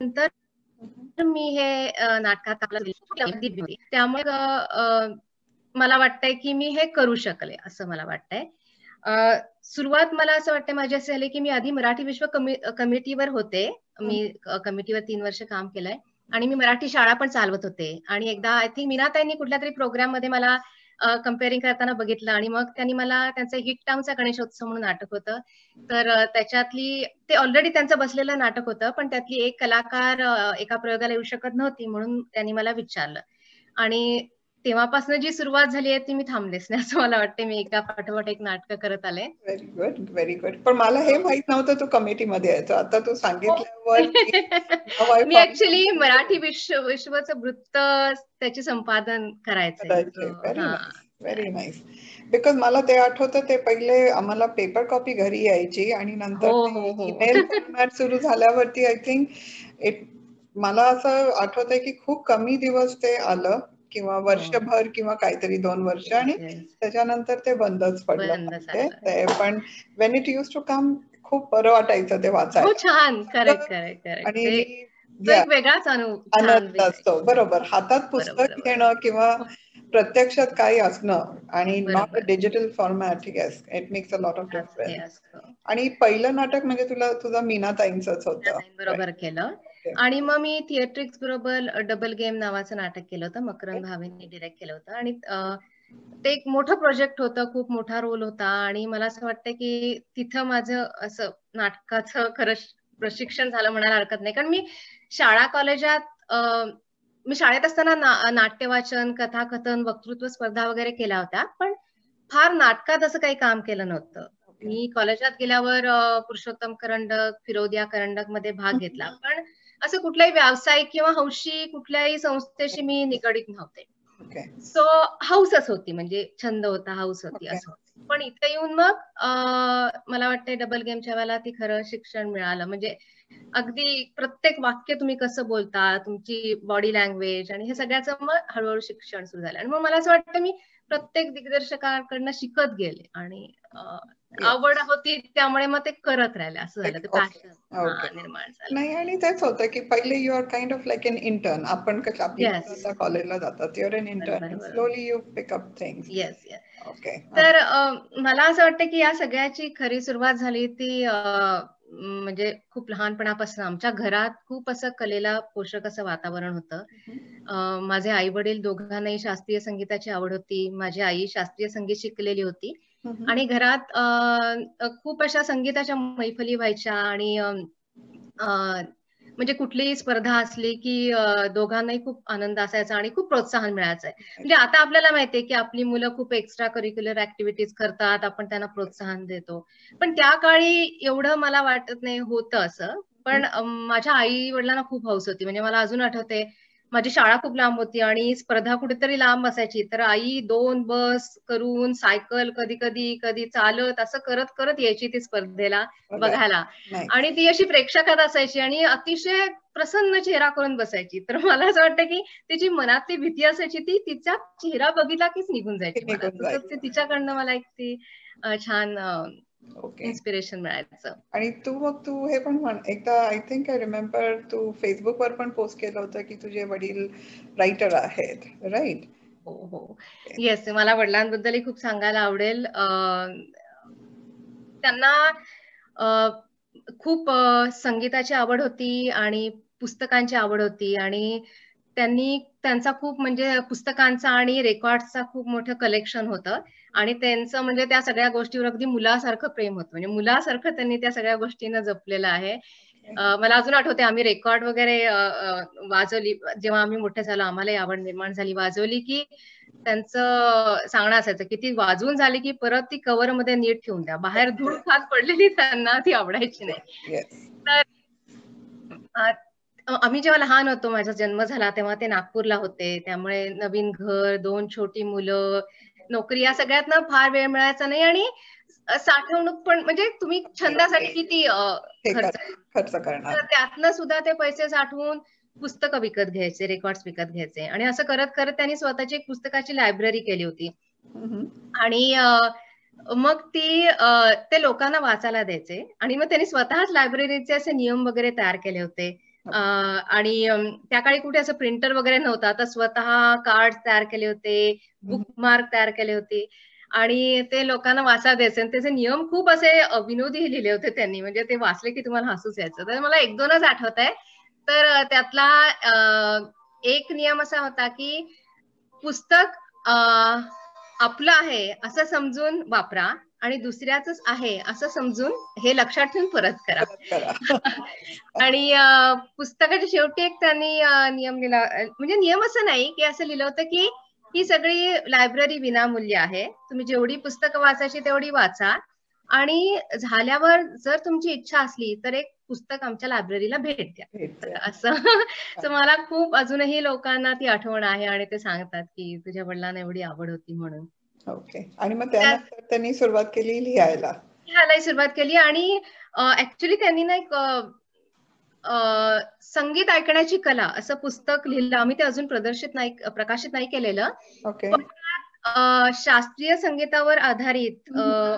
नंतर मी हे नाटकात त्यामुळे मला वाटतंय की मी हे करू शकले, असं मला वाटतंय. सुरुवात मला असं वाटतं माझी अशी झाली की मी आधी मराठी विश्व कमिटीवर होते. मी कमिटीवर 3 वर्ष काम केलंय आणि मी मराठी शाळा पण चालवत होते. आणि एकदा आय थिंक मीनाताईंनी कुठल्या तरी प्रोग्राम मध्ये मला कम्पेअरिंग करताना बघितलं आणि मग त्यांनी मला त्यांचं हिट टाउनचा गणेशोत्सव म्हणून नाटक होतं, तर त्याच्यातली ते ऑलरेडी त्यांचं बसलेलं नाटक होतं, पण त्यातली एक कलाकार एका प्रयोगाला येऊ शकत नव्हती, म्हणून त्यांनी मला विचारलं आणि तेव्हापासून जी सुरुवात झाली आहे ती मी थांबलेच नाही असं मला वाटते. मी एका पाठोपाठ एक नाटक करत आले. Very good, very good. पण मला हे माहित नव्हतं तू कमिटीमध्ये आहे. आता तू सांगितल्यावर मी ऍक्च्युली मराठी विश्वचं वृत्त त्याचे संपादन करायचंय. Very nice. बिकॉज मला ते आठवतं, ते पहिले आम्हाला पेपर कॉपी घरी यायची आणि नंतर ईमेल फॉर्मॅट सुरू झाल्यावरती आय थिंक मला असं आठवतंय की खूप कमी दिवस ते आलं, किंवा वर्षभर किंवा काहीतरी 2 वर्ष, आणि त्याच्यानंतर ते बंदच पडलं. पण when it use to come खूप बरं वाटायचं ते वाचायला. छान. Correct correct correct. आणि एक वेगळाच आनंद असतो. बरोबर, हातात पुस्तक घेणं किंवा प्रत्यक्षात काही असणं, आणि not a digital format. Yes, it makes a lot of difference. आणि पहिलं नाटक म्हणजे तुझं मीनाताईंचंच होतं. बरोबर केलं. आणि मग मी थिएट्रिक्स बरोबर डबल गेम नावाचं नाटक केलं होतं. मकरंद भावेंनी डिरेक्ट केलं होतं आणि ते एक मोठं प्रोजेक्ट होतं, खूप मोठा रोल होता. आणि मला असं वाटतं की तिथं माझं असं नाटकाचं खरं प्रशिक्षण झालं म्हणायला हरकत नाही. कारण मी शाळा कॉलेजात मी शाळेत असताना नाट्य वाचन, कथाकथन, वक्तृत्व स्पर्धा वगैरे केल्या होत्या, पण फार नाटकात असं काही काम केलं नव्हतं. मी कॉलेजात गेल्यावर पुरुषोत्तम करंडक, फिरोदिया करंडक मध्ये भाग घेतला, पण असं कुठल्याही व्यावसायिक किंवा हौशी कुठल्याही संस्थेशी मी निगडीत नव्हते. सो हौसच होती, म्हणजे छंद होता, हौस होती असं. पण इथे येऊन मग मला वाटतं डबल गेमच्या वेळेला ती खरं शिक्षण मिळालं. म्हणजे अगदी प्रत्येक वाक्य तुम्ही कसं बोलता, तुमची बॉडी लँग्वेज आणि हे सगळ्याचं मग हळूहळू शिक्षण सुरू झालं. आणि मग मला असं वाटतं मी प्रत्येक दिग्दर्शकांकडनं शिकत गेले आणि आवड होती त्यामुळे मग ते करत राहिले. असं झालं, ते पॅशन निर्माण झालं. नाही, आणि तेच होतं की पहिले you are kind of like an intern. आपण कसं आपल्या कॉलेजला जातात, you are an intern, slowly you pick up things. Yes yes. Okay. तर मला असं वाटतं की या सगळ्याची खरी सुरुवात झाली ती म्हणजे खूप लहानपणापासून आमच्या घरात खूप असं कलेला पोषक असं वातावरण होतं. माझे आई वडील दोघांनाही शास्त्रीय संगीताची आवड होती. माझी आई शास्त्रीय संगीत शिकलेली होती आणि घरात खूप अशा संगीताच्या मैफली व्हायच्या आणि म्हणजे कुठलीही स्पर्धा असली की दोघांनाही खूप आनंद असायचा आणि खूप प्रोत्साहन मिळायचं. म्हणजे आता आपल्याला माहितीये की आपली मुलं खूप एक्स्ट्रा करिक्युलर ऍक्टिव्हिटीज करतात, आपण त्यांना प्रोत्साहन देतो, पण त्या काळी एवढं मला वाटत नाही होतं असं. पण माझ्या आई वडिलांना खूप हौस होती. म्हणजे मला अजून आठवते, माझी शाळा खूप लांब होती आणि स्पर्धा कुठेतरी लांब असायची, तर आई 2 बस करून, सायकल कधी कधी कधी चालत असं करत करत यायची ती स्पर्धेला बघायला. आणि ती अशी प्रेक्षकात असायची आणि अतिशय प्रसन्न चेहरा करून बसायची. तर मला असं वाटतं की तिची मनातली भीती असायची ती तिचा चेहरा बघितला कीच निघून जायची मला. तर तिच्याकडनं मला एक ती छान इन्स्पिरेशन मिळायचं. आणि तू हे पण म्हण, एकदा आय थिंक आय रिमेंबर तू फेसबुकवर पण पोस्ट केलं होतं की तुझे वडील रायटर आहेत, राईट? हो हो, येस. मला वडिलांबद्दलही खूप सांगायला आवडेल. त्यांना खूप संगीताची आवड होती आणि पुस्तकांची आवड होती आणि त्यांचा खूप म्हणजे पुस्तकांचा आणि रेकॉर्डचा खूप मोठं कलेक्शन होतं आणि त्यांचं म्हणजे त्या सगळ्या गोष्टीवर अगदी मुलासारखं प्रेम होतं. म्हणजे मुलासारखं त्यांनी त्या सगळ्या गोष्टींना जपलेलं आहे. मला अजून आठवते, आम्ही रेकॉर्ड वगैरे वाजवली जेव्हा आम्ही मोठे झालो, आम्हालाही आवड निर्माण झाली, वाजवली की त्यांचं सांगणं असायचं की ती वाजवून झाली की परत ती कव्हर मध्ये नीट ठेवून द्या, बाहेर धूळ खात पडलेली त्यांना ती आवडायची नाही. तर आम्ही जेव्हा लहान होतो, माझा जन्म झाला तेव्हा ते नागपूरला होते, त्यामुळे नवीन घर, 2 छोटी मुलं, नोकरी, या सगळ्यातनं फार वेळ मिळायचा नाही. आणि साठवणूक पण, म्हणजे तुम्ही छंदासाठी किती खर्च करणार, तर त्यातनं सुद्धा ते पैसे साठवून पुस्तकं विकत घ्यायचे, रेकॉर्ड्स विकत घ्यायचे आणि असं करत करत त्यांनी स्वतःची एक पुस्तकाची लायब्ररी केली होती. आणि मग ते लोकांना वाचायला द्यायचे आणि मग त्यांनी स्वतःच लायब्ररीचे असे नियम वगैरे तयार केले होते. आणि त्या काळी कुठे असं प्रिंटर वगैरे नव्हता, तर स्वतः कार्ड तयार केले होते, बुकमार्क तयार केले होते आणि ते लोकांना वाचायला द्यायचे. आणि त्याचे नियम खूप असे विनोदी लिहिले होते त्यांनी, म्हणजे ते वाचले की तुम्हाला हसूच यायचं. तर मला 1-2च आठवत आहे. तर त्यातला एक नियम असा होता की पुस्तक आपलं आहे असं समजून वापरा आणि दुसऱ्याच आहे असं समजून हे लक्षात ठेवून परत करा. आणि पुस्तकाच्या शेवटी एक त्यांनी नियम लिहिला, म्हणजे नियम असं नाही की असं लिहिलं होतं की ही सगळी लायब्ररी विनामूल्य आहे, तुम्ही जेवढी पुस्तकं वाचायची तेवढी वाचा, आणि झाल्यावर जर तुमची इच्छा असली तर एक पुस्तक आमच्या लायब्ररीला भेट द्या. असं मला खूप अजूनही लोकांना ती आठवण आहे आणि ते सांगतात की तुझ्या वडिलांना एवढी आवड होती म्हणून. ओके. आणि मग त्यानंतर त्यांनी सुरुवात केली लिहायलाही सुरुवात केली. आणि ऍक्च्युली त्यांनी ना एक संगीत ऐकण्याची कला असं पुस्तक लिहिलं. आम्ही ते अजून प्रकाशित नाही केलेलं. ओके. शास्त्रीय संगीतावर आधारित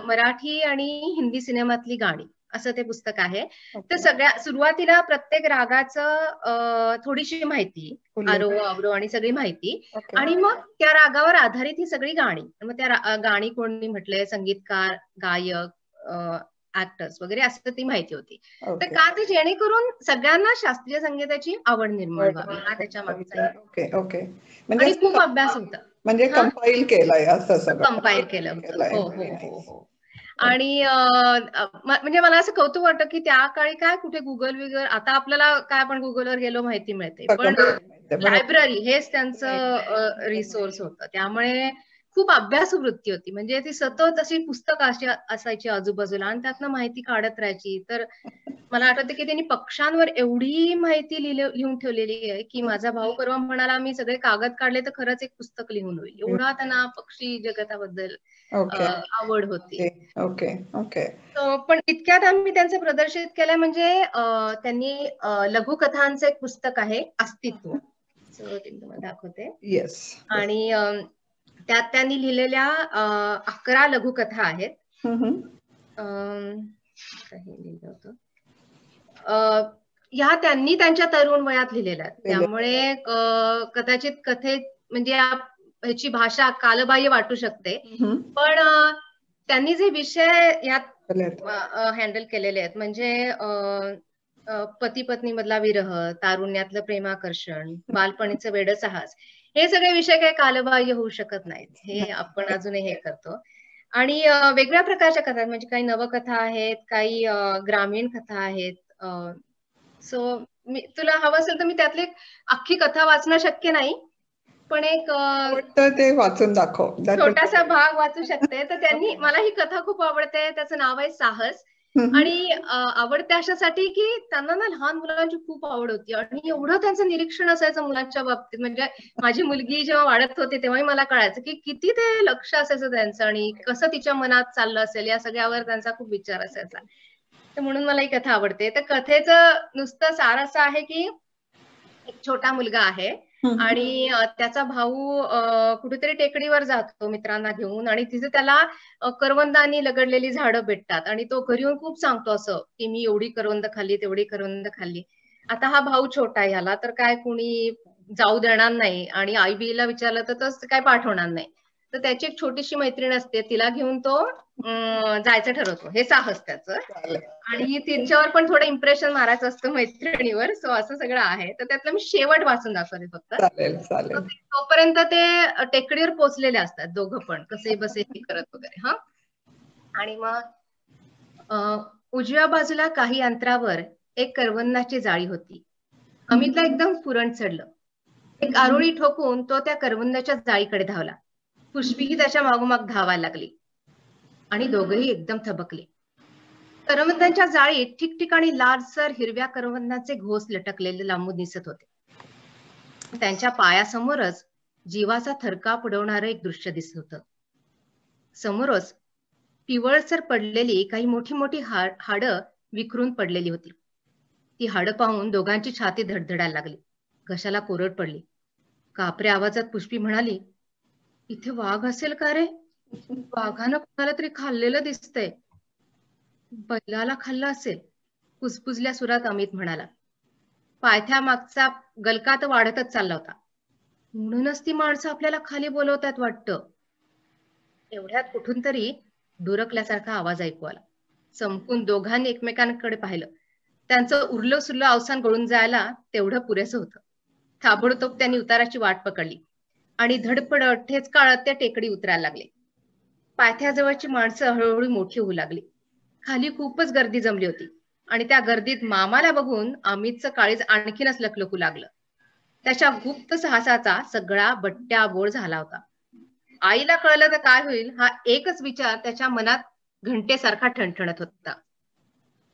मराठी आणि हिंदी सिनेमातली गाणी असं ते पुस्तक आहे. तर सुरुवातीला प्रत्येक रागाचं थोडीशी माहिती, आरोह अवरोह आणि सगळी माहिती, आणि मग त्या रागावर आधारित ही सगळी गाणी. मग त्या गाणी कोणी म्हटलंय, संगीतकार, गायक, ऍक्टर्स वगैरे असं ती माहिती होती. तर का ते जेणेकरून सगळ्यांना शास्त्रीय संगीताची आवड निर्माण व्हावी हा त्याच्या मागचा. ओके. आणि खूप अभ्यास होता. म्हणजे कंपाईल केलंय असं सगळं. कंपाईल केलं होतं. हो. आणि म्हणजे मला असं कौतुक वाटतं की त्या काळी काय कुठे गुगल आता आपल्याला काय आपण गुगलवर गेलो माहिती मिळते, पण लायब्ररी हेच त्यांचं रिसोर्स होतं. त्यामुळे खूप अभ्यास वृत्ती होती, म्हणजे ती सतत अशी पुस्तक असायची आजूबाजूला आणि त्यातनं माहिती काढत राहायची. तर मला आठवतं की त्यांनी पक्ष्यांवर एवढी माहिती लिहून ठेवलेली आहे की माझा भाऊ परवा म्हणाला मी सगळे कागद काढले तर खरंच एक पुस्तक लिहून होईल, एवढा त्यांना पक्षी जगताबद्दल आवड होती. पण इतक्यात आम्ही त्यांचं प्रदर्शित केलं, म्हणजे त्यांनी लघुकथांचं एक पुस्तक आहे अस्तित्व, दाखवते. आणि त्यात त्यांनी लिहिलेल्या 11 लघुकथा आहेत. लिहिलं होतं ह्या त्यांनी त्यांच्या तरुण वयात लिहिलेल्या आहेत. त्यामुळे कदाचित कथेत म्हणजे ह्याची भाषा कालबाह्य वाटू शकते, पण त्यांनी जे विषय यात हँडल केलेले आहेत, म्हणजे पती पत्नी मधला विरह, तारुण्यातलं प्रेमाकर्षण, बालपणीचं वेडं साहस, हे सगळे विषय काही कालबाह्य होऊ शकत नाहीत, हे आपण अजूनही हे करतो. आणि वेगळ्या प्रकारच्या कथा, म्हणजे काही नवकथा आहेत, काही ग्रामीण कथा आहेत. सो तुला हवं असेल तर मी त्यातली अख्खी कथा वाचणं शक्य नाही, पण एक ते वाचून दाखव, छोटासा भाग वाचू शकते. तर त्यांनी, मला ही कथा खूप आवडते, त्याचं नाव आहे साहस. आणि आवडते अशासाठी की त्यांना ना लहान मुलांची खूप आवड होती आणि एवढं त्यांचं निरीक्षण असायचं मुलांच्या बाबतीत. म्हणजे माझी मुलगी जेव्हा वाढत होती तेव्हाही मला कळायचं की किती ते लक्ष असायचं त्यांचं आणि कसं तिच्या मनात चाललं असेल या सगळ्यावर त्यांचा खूप विचार असायचा. तर म्हणून मला ही कथा आवडते. तर कथेचं नुसतं सार असं आहे की एक छोटा मुलगा आहे आणि त्याचा भाऊ कुठेतरी टेकडीवर जातो मित्रांना घेऊन, आणि तिथे त्याला करवंदानी लगडलेली झाडं भेटतात आणि तो घरी येऊन खूप सांगतो असं की मी एवढी करवंद खाल्ली, तेवढी करवंद खाल्ली. आता हा भाऊ छोटा आहे, ह्याला तर काय कुणी जाऊ देणार नाही आणि आई बीला विचारलं तर तसं काय पाठवणार नाही. तर त्याची एक छोटीशी मैत्रीण असते, तिला घेऊन तो जायचं ठरवतो. हे साहस त्याचं, आणि तिच्यावर पण थोडं इम्प्रेशन मारायचं असतं मैत्रिणीवर. सो असं सगळं आहे. तर त्यातलं मी शेवट वाचून दाखवते फक्त. तोपर्यंत ते टेकडीवर पोहोचलेले असतात दोघं पण, कसे बसे करत वगैरे. आणि मग उजव्या बाजूला काही अंतरावर एक करवंदाची जाळी होती. अमितला एकदम पुरण चढलं. एक आरोळी ठोकून तो त्या करवंदाच्या जाळीकडे धावला. पुष्पीही त्याच्या मागोमाग धावायला लागली आणि दोघेही एकदम थबकले. करवंदांच्या जाळीत ठिकठिकाणी लालसर हिरव्या करवंदांचे घोस लटकलेले लांबून दिसत होते. त्यांच्या पायासमोरच जीवाचा थरकाप उडवणारं एक दृश्य दिसत होतं. समोरच पिवळसर पडलेली काही मोठी मोठी हाडं विखरून पडलेली होती. ती हाडं पाहून दोघांची छाती धडधडायला लागली, घशाला कोरड पडली. कापऱ्या आवाजात पुष्पी म्हणाली, इथे वाघ असेल का रे? वाघानं कोणाला तरी खाल्लेलं दिसतंय. बैलाला खाल्लं असेल, कुजबुजल्या सुरात अमित म्हणाला. पायथ्या मागचा गलकात वाढतच चालला होता. म्हणूनच ती माणसं आपल्याला खाली बोलवतात वाटतं. एवढ्यात कुठून तरी डुरकल्यासारखा आवाज ऐकू आला. चमकून दोघांनी एकमेकांकडे पाहिलं. त्यांचं उरलं सुरलं अवसान गळून जायला तेवढं पुरेसं होतं. ताबडतोब त्यांनी उताराची वाट पकडली आणि धडपडत ठेचकाळत त्या टेकडी उतरायला लागले. पायथ्याजवळची माणसं हळूहळू मोठी होऊ लागली. खाली खूपच गर्दी जमली होती आणि त्या गर्दीत मामाला बघून अमितचं काळीज आणखीनच लखलखू लागलं. त्याच्या गुप्त साहसाचा सगळा बट्ट्याबोळ झाला होता. आईला कळलं तर काय होईल हा एकच विचार त्याच्या मनात घंटेसारखा ठणठणत होता.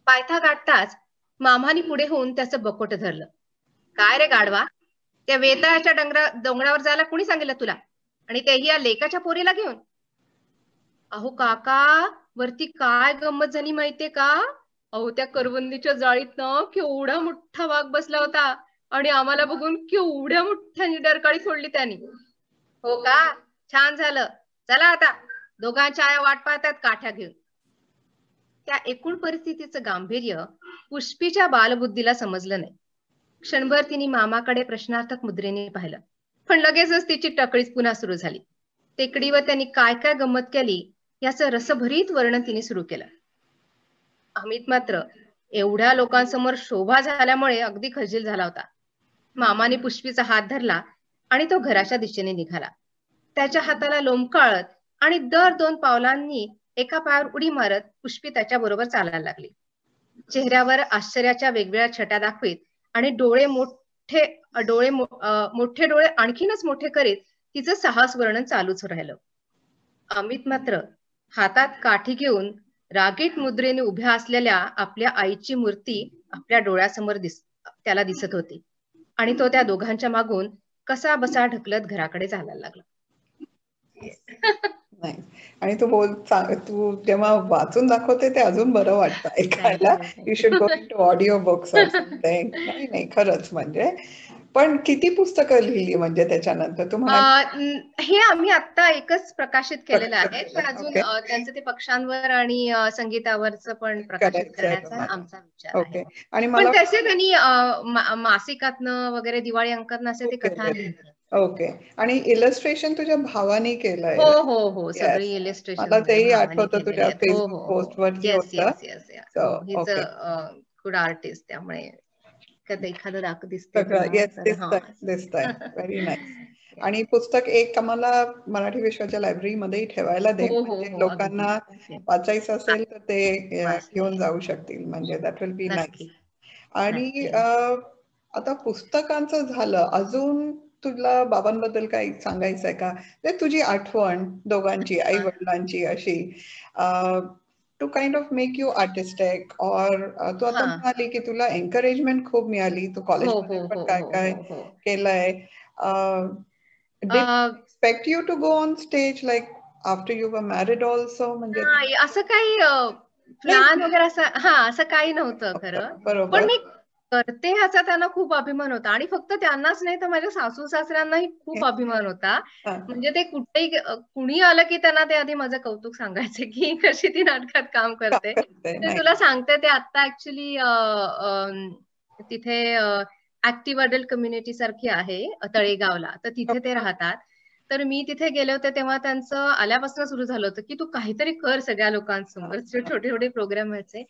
पायथा गाठताच मामानी पुढे होऊन त्याचं बकोट धरलं. काय रे गाढवा, त्या वेताळाच्या डोंगरावर जायला कुणी सांगितलं तुला, आणि तेही या लेकाच्या पोरीला घेऊन? अहो काका, वरती काय गंमत झाली माहितीये का? अहो त्या करवंदीच्या जाळीत ना केवढा मोठा वाघ बसला होता आणि आम्हाला बघून केवढ्या मोठ्याने डरकाळी सोडली त्यांनी. हो का, छान झालं. चला आता, दोघांच्या आया वाट पाहतात काठ्या घेऊन. त्या एकूण परिस्थितीचं गांभीर्य पुष्पीच्या बालबुद्धीला समजलं नाही. क्षणभर तिने मामाकडे प्रश्नार्थक मुद्रेने पाहिलं, पण लगेचच तिची टकळीच पुन्हा सुरू झाली. टेकडीवर त्यांनी काय काय गंमत केली याचं रसभरीत वर्णन तिने सुरू केलं. अमित मात्र एवढ्या लोकांसमोर शोभा झाल्यामुळे अगदी खजील झाला होता. मामाने पुष्पीचा हात धरला आणि तो घराच्या दिशेने निघाला. त्याच्या हाताला लोंबकाळत आणि दर 2 पावलांनी एका पायावर उडी मारत पुष्पी त्याच्या बरोबर चालायला लागली. चेहऱ्यावर आश्चर्याच्या वेगवेगळ्या छटा दाखवीत आणि मोठे डोळे आणखीनच मोठे करीत तिचं साहस वर्णन चालूच राहिलं. अमित मात्र हातात काठी घेऊन रागीट मुद्रेने उभ्या असलेल्या आपल्या आईची मूर्ती आपल्या डोळ्यासमोर त्याला दिसत होती आणि तो त्या दोघांच्या मागून कसा बसा ढकलत घराकडे चालायला लागला. नाही, आणि तू जेव्हा वाचून दाखवते ते अजून बरं वाटतं ऐकायला. You should go into audio books or something. नाही खरंच, म्हणजे पण किती पुस्तकं लिहिली म्हणजे त्याच्यानंतर तुम्हाला? हे आम्ही आता एकच प्रकाशित केलेलं आहे, पण अजून त्यांचं ते पक्षांवर आणि संगीतावरचं पण प्रकाशित करण्याचा आमचा विचार आहे. आणि पण तसे त्यांनी मासिकातनं वगैरे दिवाळी अंकातनं असे ते कथा. ओके. आणि इलस्ट्रेशन तुझ्या भावाने केलंय? हो हो हो, सगळी इलस्ट्रेशन मला तेही आठवतं तुझ्या फेसबुक पोस्टवरती होतं. गुड आर्टिस्ट, त्यामुळे कधी एखादं दाख दिसतंय. Very nice. आणि पुस्तक एक आम्हाला मराठी विश्वाच्या लायब्ररीमध्ये ठेवायला दे, म्हणजे लोकांना वाचायचं असेल तर ते घेऊन जाऊ शकतील, म्हणजे दॅट विल बी नाईस. आणि आता पुस्तकांचं झालं, अजून तुला बाबांबद्दल काही सांगायचं आहे का? तुझी आठवण दोघांची, आई वडिलांची अशी, to kind of make you artistic, और तू आता म्हणाली की तुला एन्करेजमेंट खूप मिळाली, तू कॉलेजमध्ये पण काय काय केलंय. Did expect you to go on stage like after you were married also? म्हणजे असं काही प्लॅन वगैरे असं काही नव्हतं खरं. पण मी करते ह्याचा त्यांना खूप अभिमान होता, आणि फक्त त्यांनाच नाही तर माझ्या सासू सासऱ्यांनाही खूप अभिमान होता. म्हणजे ते कुणी आलं की त्यांना ते आधी माझं कौतुक सांगायचे की कशी ती नाटकात काम करते. ते तुला सांगते, ते आता ऍक्च्युली तिथे ऍक्टिव्ह अडल्ट कम्युनिटी सारखी आहे तळेगावला, तर तिथे ते राहतात. तर मी तिथे गेले होते तेव्हा त्यांचं आल्यापासून सुरू झालं होतं की तू काहीतरी कर सगळ्या लोकांसमोर. छोटे छोटे प्रोग्राम व्हायचे,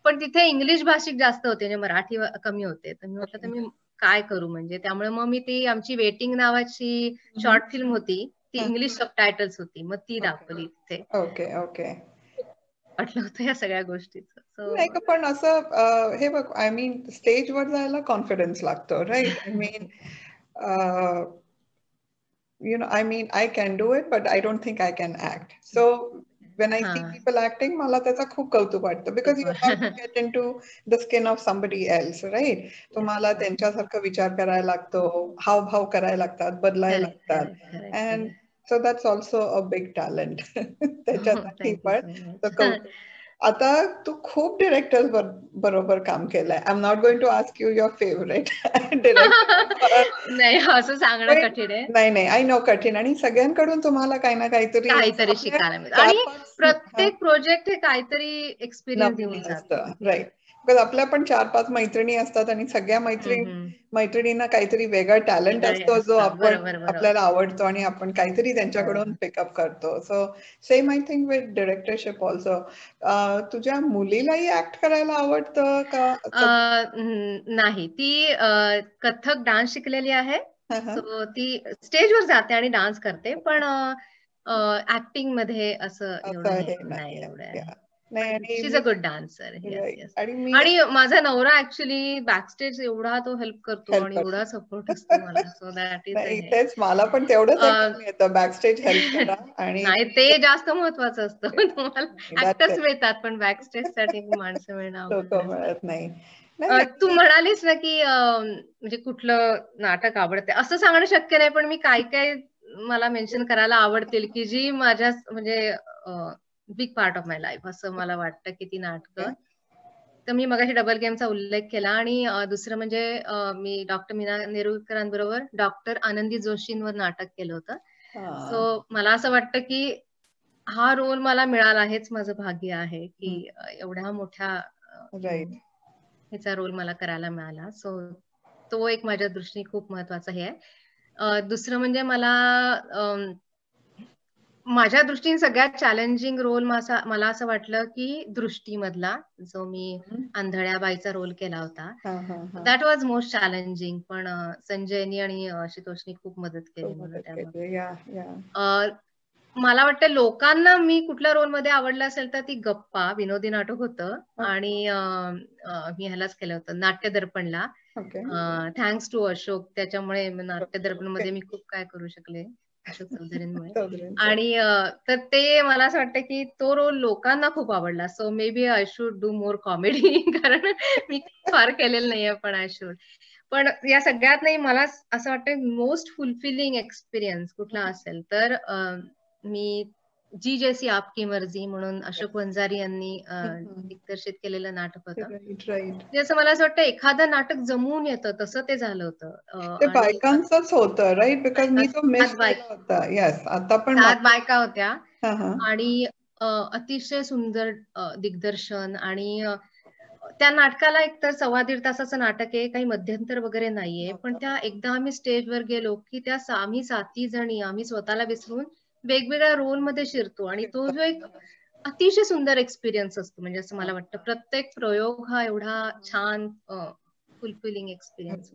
पण तिथे इंग्लिश भाषिक जास्त होते आणि मराठी कमी होते. तर मी म्हटलं तर मी काय करू, म्हणजे त्यामुळे मग मी ती आमची वेटिंग नावाची शॉर्ट फिल्म होती, ती इंग्लिश सबटायटल्स होती, मग ती दाखवली तिथे. Okay okay. वाटलं होतं या सगळ्या गोष्टीचं. नाही का, पण असं हे बघ, आय मीन स्टेजवर जायला कॉन्फिडन्स लागतो, right? I mean you know, I mean, I can do it, but I don't think I can act. So when I see people acting, मला त्याचा खूप कौतुक वाटतं, because you have to get into the skin of somebody else, right? तुम्हाला त्यांच्यासारखं विचार करायला लागतो, हावभाव करायला लागतात, बदलायला लागतात, and so that's also a big talent. त्याच्यासाठी पण आता तू खूप डिरेक्टर्स बरोबर काम केलंय. I am not going to ask you your favourite director. नाही, असं सांगणं कठीण आहे. नाही, आय नो कठीण, आणि सगळ्यांकडून तुम्हाला काही ना काहीतरी शिकायला मिळतं, आणि प्रत्येक प्रोजेक्ट हे काहीतरी एक्सपिरियन्स देऊन जातं, राईट. बिकॉज आपल्या पण 4-5 मैत्रिणी असतात आणि सगळ्या मैत्रिणींना काहीतरी वेगळा टॅलेंट असतो जो आपण आपल्याला आवडतो आणि आपण काहीतरी त्यांच्याकडून पिकअप करतो. So same I think with directorship also. तुझ्या मुलीलाही ऍक्ट करायला आवडतं का? नाही, ती कथ्थक डान्स शिकलेली आहे. सो ती स्टेजवर जाते आणि डान्स करते, पण ऍक्टिंग मध्ये असं एवढं नाही. शी इज अ गुड डान्सर. आणि माझा नवरा ऍक्च्युली बॅकस्टेज एवढा तो हेल्प करतो आणि एवढा सपोर्ट असतो मला. सो दॅट इज तेच मला पण तेवढंच येतं बॅकस्टेज हेल्प करा. आणि नाही, ते जास्त महत्वाचं असतं. तुम्हाला ऍक्टर्स मिळतात पण बॅकस्टेज साठी माणसं मिळत नाही. तू म्हणालीस ना की म्हणजे कुठलं नाटक आवडते असं सांगणं शक्य नाही, पण मी काय मला मेन्शन करायला आवडतील की जी माझ्या म्हणजे big part of my life असं मला वाटतं की ती नाटकं. तर मी मगाशी डबल गेमचा उल्लेख केला आणि दुसरं म्हणजे मी डॉक्टर मीना नेरुळकरांबरोबर डॉक्टर आनंदी जोशींवर नाटक केलं होतं. सो मला असं वाटतं की हा रोल मला मिळाला, हेच माझं भाग्य आहे की एवढ्या मोठ्या ह्याचा रोल मला करायला मिळाला. सो तो एक माझ्या दृष्टीने खूप महत्वाचा हे आहे. दुसरं म्हणजे माझ्या दृष्टीने सगळ्यात चॅलेंजिंग रोल मला असं वाटलं की दृष्टीमधला जो मी आंधळ्या बाईचा रोल केला होता, दॅट वॉज मोस्ट चॅलेंजिंग. पण संजयनी आणि आशुतोषनी खूप मदत केली मला त्यामध्ये. मला वाटतं लोकांना मी कुठल्या रोल मध्ये आवडलं असेल तर ती गप्पा विनोदी नाटक होतं आणि मी ह्यालाच केलं होतं नाट्य दर्पणला. थँक्स टू अशोक, त्याच्यामुळे नाट्य दर्पण मध्ये मी खूप काय करू शकले अशोक चौधरींमुळे. आणि तर ते मला असं वाटतं की तो रोल लोकांना खूप आवडला. So maybe I should do more comedy, कारण मी फार केलेलं नाहीये, पण आय शुड. पण या सगळ्यात नाही, मला असं वाटतं मोस्ट फुलफिलिंग एक्सपिरियन्स कुठला असेल तर मी जी जैसी आपकी मर्जी म्हणून अशोक वंजारी यांनी दिग्दर्शित केलेलं नाटक होतं. जसं मला असं वाटतं एखादं नाटक जमून येतं तसं ते झालं होतं. ते बायकांचंच होतं राईट, बिकॉज मी तो मिस केला होता. येस, आता पण 7 बायका होत्या आणि अतिशय सुंदर दिग्दर्शन. आणि त्या नाटकाला एकतर 1.25 तासाचं नाटक आहे, काही मध्यंतर वगैरे नाहीये, पण त्या एकदा आम्ही स्टेजवर गेलो की त्या आम्ही 7 जणी आम्ही स्वतःला विसरून वेगवेगळ्या रोल मध्ये शिरतो आणि तो जो एक अतिशय सुंदर एक्सपिरियन्स असतो. म्हणजे असं मला वाटतं प्रत्येक प्रयोग हा एवढा छान फुलफिलिंग एक्सपिरियन्स.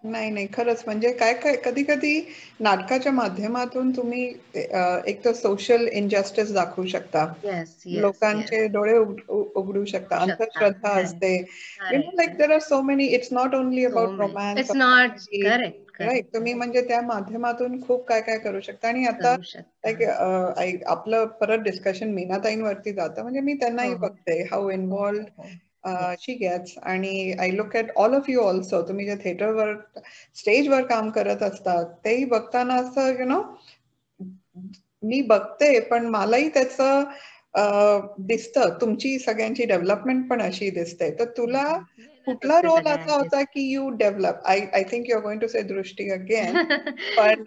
नाही खरंच म्हणजे काय कधी कधी नाटकाच्या माध्यमातून तुम्ही एक तर सोशल इनजस्टिस दाखवू शकता, लोकांचे डोळे उघडू शकता, अंधश्रद्धा असते, like there are so many. It's not only about romance, right. तुम्ही म्हणजे त्या माध्यमातून खूप काय करू शकता. आणि आता आपलं परत डिस्कशन मीनाताईंवरती जातं, म्हणजे मी त्यांनाही बघते हाऊ इन्व्हॉल्व्ड शी गेट्स. आणि I look at all of you also. तुम्ही जे थिएटरवर स्टेजवर काम करत असतात तेही बघताना असं मी बघते, पण मलाही त्याचं दिसतं, तुमची सगळ्यांची डेव्हलपमेंट पण अशी दिसते. तर तुला कुठला रोल असा होता की you develop? I think you are going to say Drishti again. पण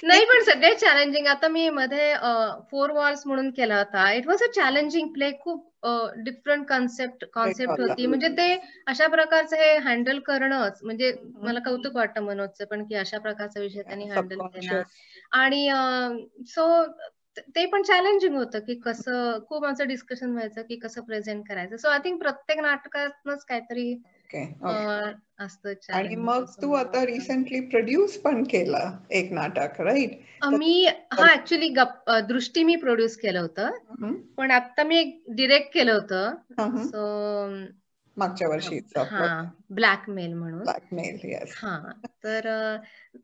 नाही, पण सगळे चॅलेंजिंग. आता मी मध्ये 4 वॉल्स म्हणून केला होता. It was a challenging play. खूप डिफरंट कॉन्सेप्ट होती. म्हणजे ते अशा प्रकारचं हे हँडल करणंच, म्हणजे मला कौतुक वाटतं मनोजचं पण की अशा प्रकारचा विषय त्यांनी हँडल केला. आणि सो ते पण चॅलेंजिंग होतं की कसं, खूप आमचं डिस्कशन व्हायचं की कसं प्रेझेंट करायचं. सो आय थिंक प्रत्येक नाटकातनंच काहीतरी असतं. आणि मग तू आता रिसेंटली प्रोड्यूस पण केलं एक नाटक, राईट? मी ऍक्च्युली दृष्टी मी प्रोड्यूस केलं होतं, पण आता मी डिरेक्ट केलं होतं. सो मागच्या वर्षी ब्लॅकमेल म्हणून. तर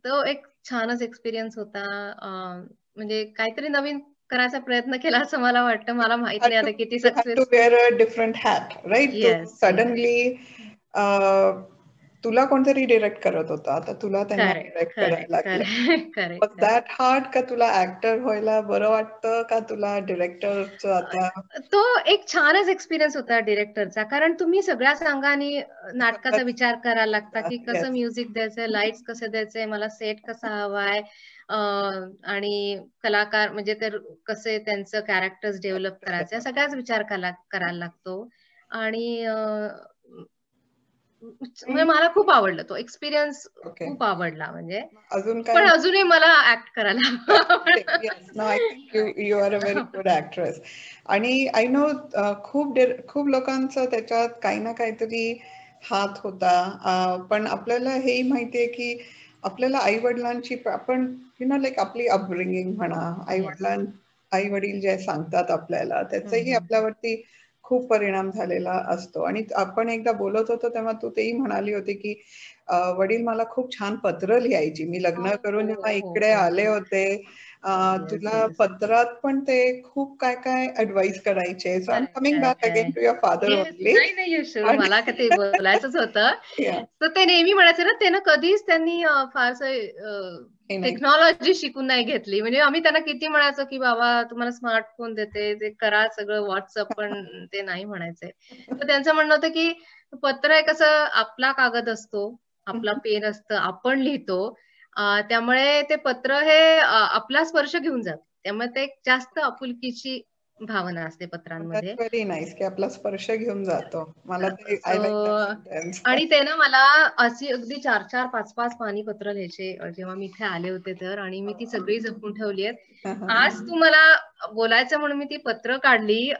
तो एक छानच एक्सपिरियन्स होता. म्हणजे काहीतरी नवीन करायचा प्रयत्न केला असं मला वाटतं. मला माहित नाही आता किती success. Different hat, right? Suddenly तुला कोणतरी डिरेक्ट करत होता, आता तुला त्यांना डिरेक्ट करायला लागलं. दॅट हार्ड का तुला ऍक्टर व्हायला बरं वाटतं का तुला डिरेक्टरचं? आता तो एक छानच एक्सपिरियन्स होता डिरेक्टरचा, कारण तुम्ही सगळ्याच अंगाने नाटकाचा विचार करायला लागता की कसं म्युझिक द्यायचंय, लाईट्स कसे द्यायचे, मला सेट कसा हवाय, आणि कलाकार म्हणजे तर कसे त्यांचं कॅरेक्टर्स डेव्हलप करायचे, सगळ्याच विचार करायला लागतो. आणि मला खूप आवडलं तो एक्सपिरियन्स, खूप आवडला. म्हणजे अजून पण अजूनही मला ऍक्ट करायला. You are a very good actress. आणि आय नो खूप लोकांचं त्याच्यात काही ना काहीतरी हात होता. पण आपल्याला हेही माहितीये की आपल्याला आई वडिलांची, आपण लाईक आपली अपब्रिंगिंग म्हणा, आई वडील जे सांगतात आपल्याला त्याचाही आपल्यावरती खूप परिणाम झालेला असतो. आणि आपण एकदा बोलत होतो तेव्हा तू तेही म्हणाली होती की वडील मला खूप छान पत्र लिहायची. मी लग्न करून जेव्हा इकडे आले होते तुला पत्रात पण ते खूप काय काय ऍडवाइस करायचे. So I am coming back again to your father only. नाही, मला का ते बोलायचंच होतं. तर ते नेहमी म्हणायचे ना, ते ना कधीच त्यांनी फारसं टेक्नॉलॉजी शिकून नाही घेतली. म्हणजे आम्ही त्यांना किती म्हणायचो की बाबा तुम्हाला स्मार्टफोन देते, ते करा सगळं व्हॉट्सअप, पण ते नाही म्हणायचे. तर त्यांचं म्हणणं होतं की पत्र आहे कसं, आपला कागद असतो, आपला पेन असतं, आपण लिहितो, त्यामुळे ते पत्र हे आपला स्पर्श घेऊन जात. त्यामुळे ते जास्त आपुलकीची भावना असते पत्रांमध्ये. व्हेरी नाईस की आपला स्पर्श घेऊन जातो. मला ते आणि ते ना मला अशी अगदी 4-4, 5-5 पानी पत्र लिहायचे जेव्हा मी इथे आले होते तर. आणि मी ती सगळी जपून ठेवली आहेत. आज तू मला बोलायचं म्हणून मी ती पत्र काढली.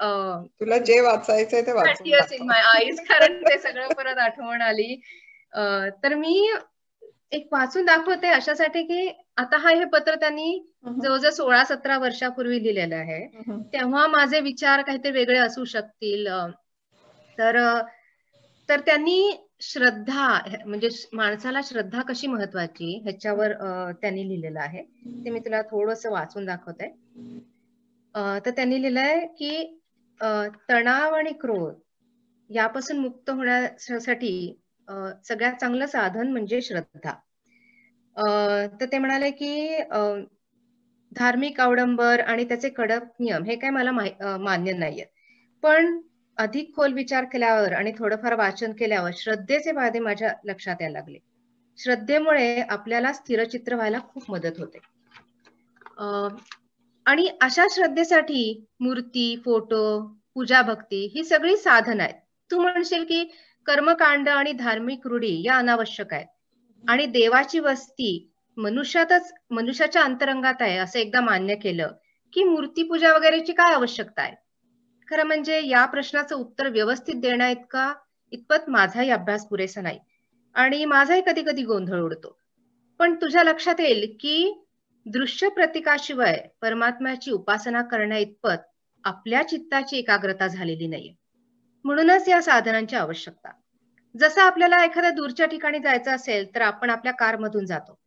तुला जे वाचायचंय ते वाचून माय आईज, कारण ते सगळं परत आठवण आली. तर मी एक वाचून दाखवते अशासाठी की आता हे पत्र त्यांनी जवळजवळ 16-17 वर्षापूर्वी लिहिलेलं आहे. तेव्हा माझे विचार काहीतरी वेगळे असू शकतील. तर त्यांनी श्रद्धा, म्हणजे माणसाला श्रद्धा कशी महत्वाची ह्याच्यावर त्यांनी लिहिलेलं आहे. ते मी तुला थोडंसं वाचून दाखवते. तर त्यांनी लिहिलंय की तणाव आणि क्रोध यापासून मुक्त होण्यासाठी सगळ्यात चांगलं साधन म्हणजे श्रद्धा. तर ते म्हणाले की धार्मिक अवडंबर आणि त्याचे कडक नियम हे काय मला मान्य नाहीये, पण अधिक खोल विचार केल्यावर आणि थोडंफार वाचन केल्यावर श्रद्धेचे फायदे माझ्या लक्षात यायला लागले. श्रद्धेमुळे आपल्याला स्थिरचित्र व्हायला खूप मदत होते. आणि अशा श्रद्धेसाठी मूर्ती, फोटो, पूजा, भक्ती ही सगळी साधन आहेत. तू म्हणशील की कर्मकांड आणि धार्मिक रूढी या अनावश्यक आहेत आणि देवाची वस्ती मनुष्याच्या अंतरंगात आहे असं एकदा मान्य केलं की मूर्तीपूजा वगैरेची काय आवश्यकता आहे. खरं म्हणजे या प्रश्नाचं उत्तर व्यवस्थित इतपत माझाही अभ्यास पुरेसा नाही आणि माझाही कधी कधी गोंधळ उडतो. पण तुझ्या लक्षात येईल की दृश्य प्रतीकाशिवाय परमात्म्याची उपासना करण्या इतपत आपल्या चित्ताची एकाग्रता झालेली नाहीये. म्हणूनच या साधनांची आवश्यकता. जसं आपल्याला एखाद्या दूरच्या ठिकाणी जायचं असेल तर आपण आपल्या कारमधून जातो.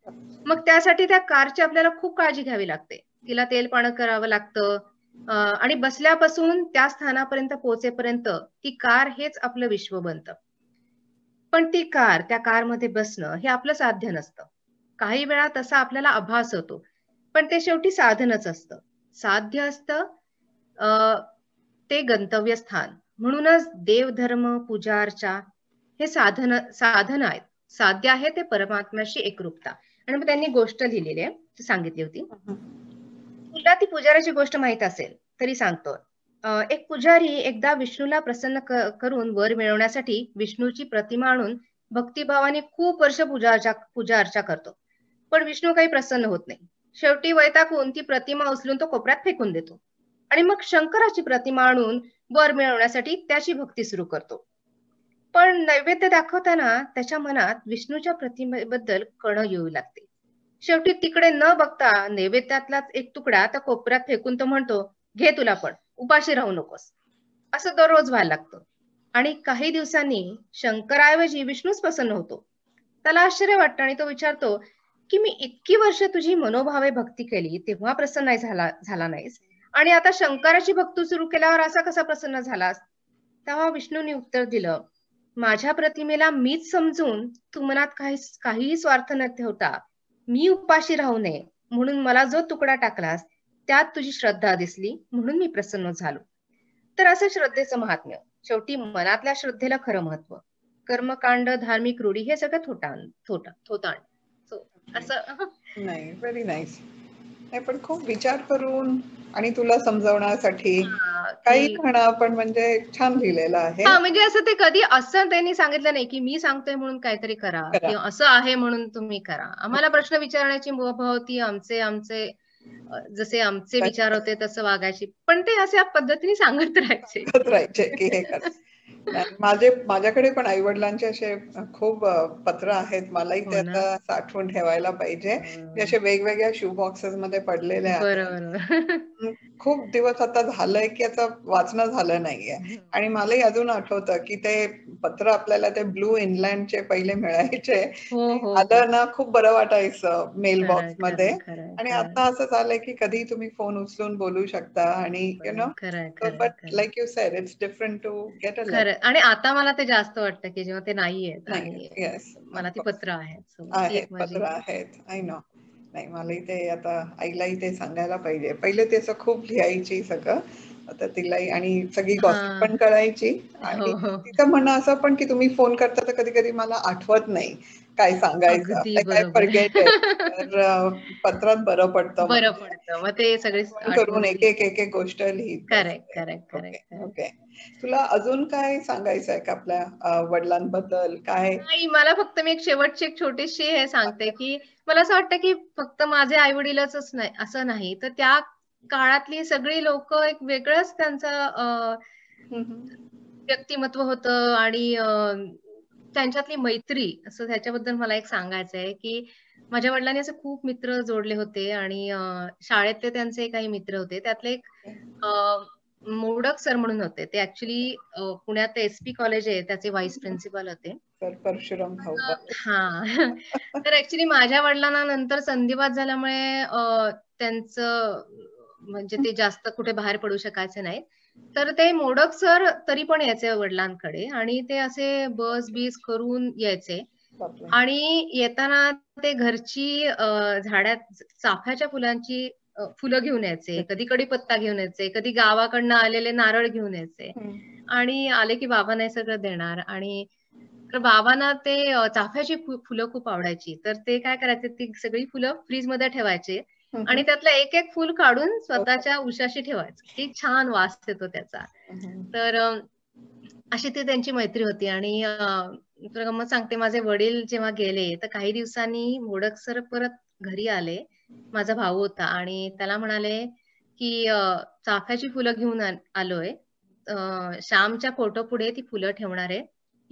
मग त्यासाठी त्या कारची आपल्याला खूप काळजी घ्यावी लागते. तिला तेल पाणी करावं लागतं आणि बसल्यापासून त्या स्थानापर्यंत पोहोचेपर्यंत ती कार हेच आपलं विश्व बनतं. पण त्या कारमध्ये बसणं हे आपलं साध्य नसतं. काही वेळा तसा आपल्याला आभास होतो, पण ते शेवटी साधनच असतं. साध्य असतं ते गंतव्यस्थान. म्हणूनच देवधर्म, पूजा अर्चा हे साधन आहेत. साध्य आहे ते परमात्म्याशी एकरूपता. आणि मग त्यांनी गोष्ट लिहिलेली आहे, सांगितली होती. तुला ती पुजाऱ्याची गोष्ट माहित असेल तरी सांगतो. एक पुजारी एकदा विष्णूला प्रसन्न करून वर मिळवण्यासाठी विष्णूची प्रतिमा आणून भक्तिभावाने खूप वर्ष पूजा अर्चा करतो. पण विष्णू काही प्रसन्न होत नाही. शेवटी वैतागून ती प्रतिमा उचलून तो कोपऱ्यात फेकून देतो आणि मग शंकराची प्रतिमा आणून वर मिळवण्यासाठी त्याची भक्ती सुरू करतो. पण नैवेद्य दाखवताना त्याच्या मनात विष्णूच्या प्रतिमेबद्दल कण येऊ लागते. शेवटी तिकडे न बघता नैवेद्यातलाच एक तुकडा त्या कोपऱ्यात फेकून तो म्हणतो, घे तुला पण, उपाशी राहू नकोस. असं दररोज व्हायला लागतं. आणि काही दिवसांनी शंकराऐवजी विष्णूच प्रसन्न होतो. त्याला आश्चर्य वाटतं आणि तो विचारतो की मी इतकी वर्ष तुझी मनोभावे भक्ती केली तेव्हा प्रसन्न झाला नाहीस आणि आता शंकराची भक्ती सुरू केल्यावर असा कसा प्रसन्न झालास. तेव्हा विष्णूने उत्तर दिलं, माझ्या प्रतिमेला मीच समजून तू मनात काहीही स्वार्थ न ठेवता मी उपाशी राहू नये म्हणून मला जो तुकडा टाकलास त्यात तुझी श्रद्धा दिसली म्हणून मी प्रसन्न झालो. तर असं श्रद्धेचं महात्म्य. शेवटी मनातल्या श्रद्धेला खरं महत्व. कर्मकांड, धार्मिक रूढी हे सगळं थोतांड. असं नाही, व्हेरी नाईस. पण खूप विचार करून आणि तुला समजवण्यासाठी काही म्हणा पण म्हणजे छान लिहिलेलं आहे. हा, म्हणजे असं ते कधी असं त्यांनी सांगितलं नाही की मी सांगतोय म्हणून काहीतरी करा किंवा असं आहे म्हणून तुम्ही करा. आम्हाला प्रश्न विचारण्याची मुभा होती, आमचे जसे आमचे विचार होते तसं वागायची, पण ते अशा पद्धतीने सांगत राहायचे की हे कर. माझ्याकडे पण आई वडिलांचे असे खूप पत्र आहेत, मलाही ते आता साठवून ठेवायला पाहिजे. असे वेगवेगळ्या शू बॉक्सेस मध्ये पडलेले आहेत. खूप दिवस आता झालंय की आता वाचणं झालं नाहीये. आणि मलाही अजून आठवतं की ते पत्र आपल्याला ते ब्लू इंग्लंडचे पहिले मिळायचे, आलं ना खूप बरं वाटायचं मेल बॉक्स मध्ये. आणि आता असं झालंय की कधी तुम्ही फोन उचलून बोलू शकता आणि you know, but like you said it's different to get a letter. आणि आता मला ते जास्त वाटतं की जेव्हा ते नाहीयेत आणि येस, मला ती पत्र आहेत, पत्र आहेत. I know. नाही, मलाही ते आता आईलाही ते सांगायला पाहिजे. पहिले ते असं खूप लिहायची सगळं, आता तिलाही, आणि सगळी गॉसिप पण कळायची. आणि तिचं म्हणणं असं पण की तुम्ही फोन करता तर कधी कधी मला आठवत नाही काय सांगायचं, काय फॉरगेट आहे, तर पत्रात बरं पडतं, मग ते सगळे करून एक एक गोष्ट लिहित. करेक्ट. ओके. तुला अजून काय सांगायचं आहे का आपल्या वडिलांबद्दल? काय नाही, मला फक्त मी एक शेवटची एक छोटीशी हे सांगते की मला असं वाटतं की फक्त माझे आई वडीलच नाही असं नाही, तर त्या काळातली सगळी लोक एक वेगळंच त्यांचं व्यक्तिमत्व होतं आणि त्यांच्यातली मैत्री असं, त्याच्याबद्दल मला एक सांगायचं आहे की माझ्या वडिलांनी असे खूप मित्र जोडले होते आणि शाळेतले त्यांचे काही मित्र होते, त्यातले एक मोडक सर म्हणून होते. ते ऍक्च्युली पुण्यात SP कॉलेज आहे त्याचे व्हाईस प्रिन्सिपल होते. परशुराम भाऊ. हा. तर ऍक्च्युली माझ्या वडिलांना नंतर संधिवात झाल्यामुळे त्यांचं म्हणजे ते जास्त कुठे बाहेर पडू शकायचे नाही, तर ते मोडक सर तरी पण यायचे वडिलांकडे आणि ते असे बस बीस करून यायचे. आणि येताना ते घरची झाडात चाफ्याच्या फुलांची फुलं घेऊन यायचे, कधी कडीपत्ता घेऊन यायचे, कधी गावाकडनं आलेले नारळ घेऊन यायचे आणि आले की बाबांना हे सगळं देणार. आणि तर बाबांना ते चाफ्याची फुलं खूप आवडायची, तर ते काय करायचे, ती सगळी फुलं फ्रीज मध्ये ठेवायचे आणि त्यातलं एक एक फुल काढून स्वतःच्या उशाशी ठेवायचं की छान वास येतो त्याचा. तर अशी ती त्यांची मैत्री होती. आणि तुला गंमत सांगते, माझे वडील जेव्हा गेले तर काही दिवसांनी मोडक सर परत घरी आले, माझा भाऊ होता, आणि त्याला म्हणाले की चाफ्याची फुलं घेऊन आलोय, श्यामच्या फोटो पुढे ती फुलं ठेवणार आहे,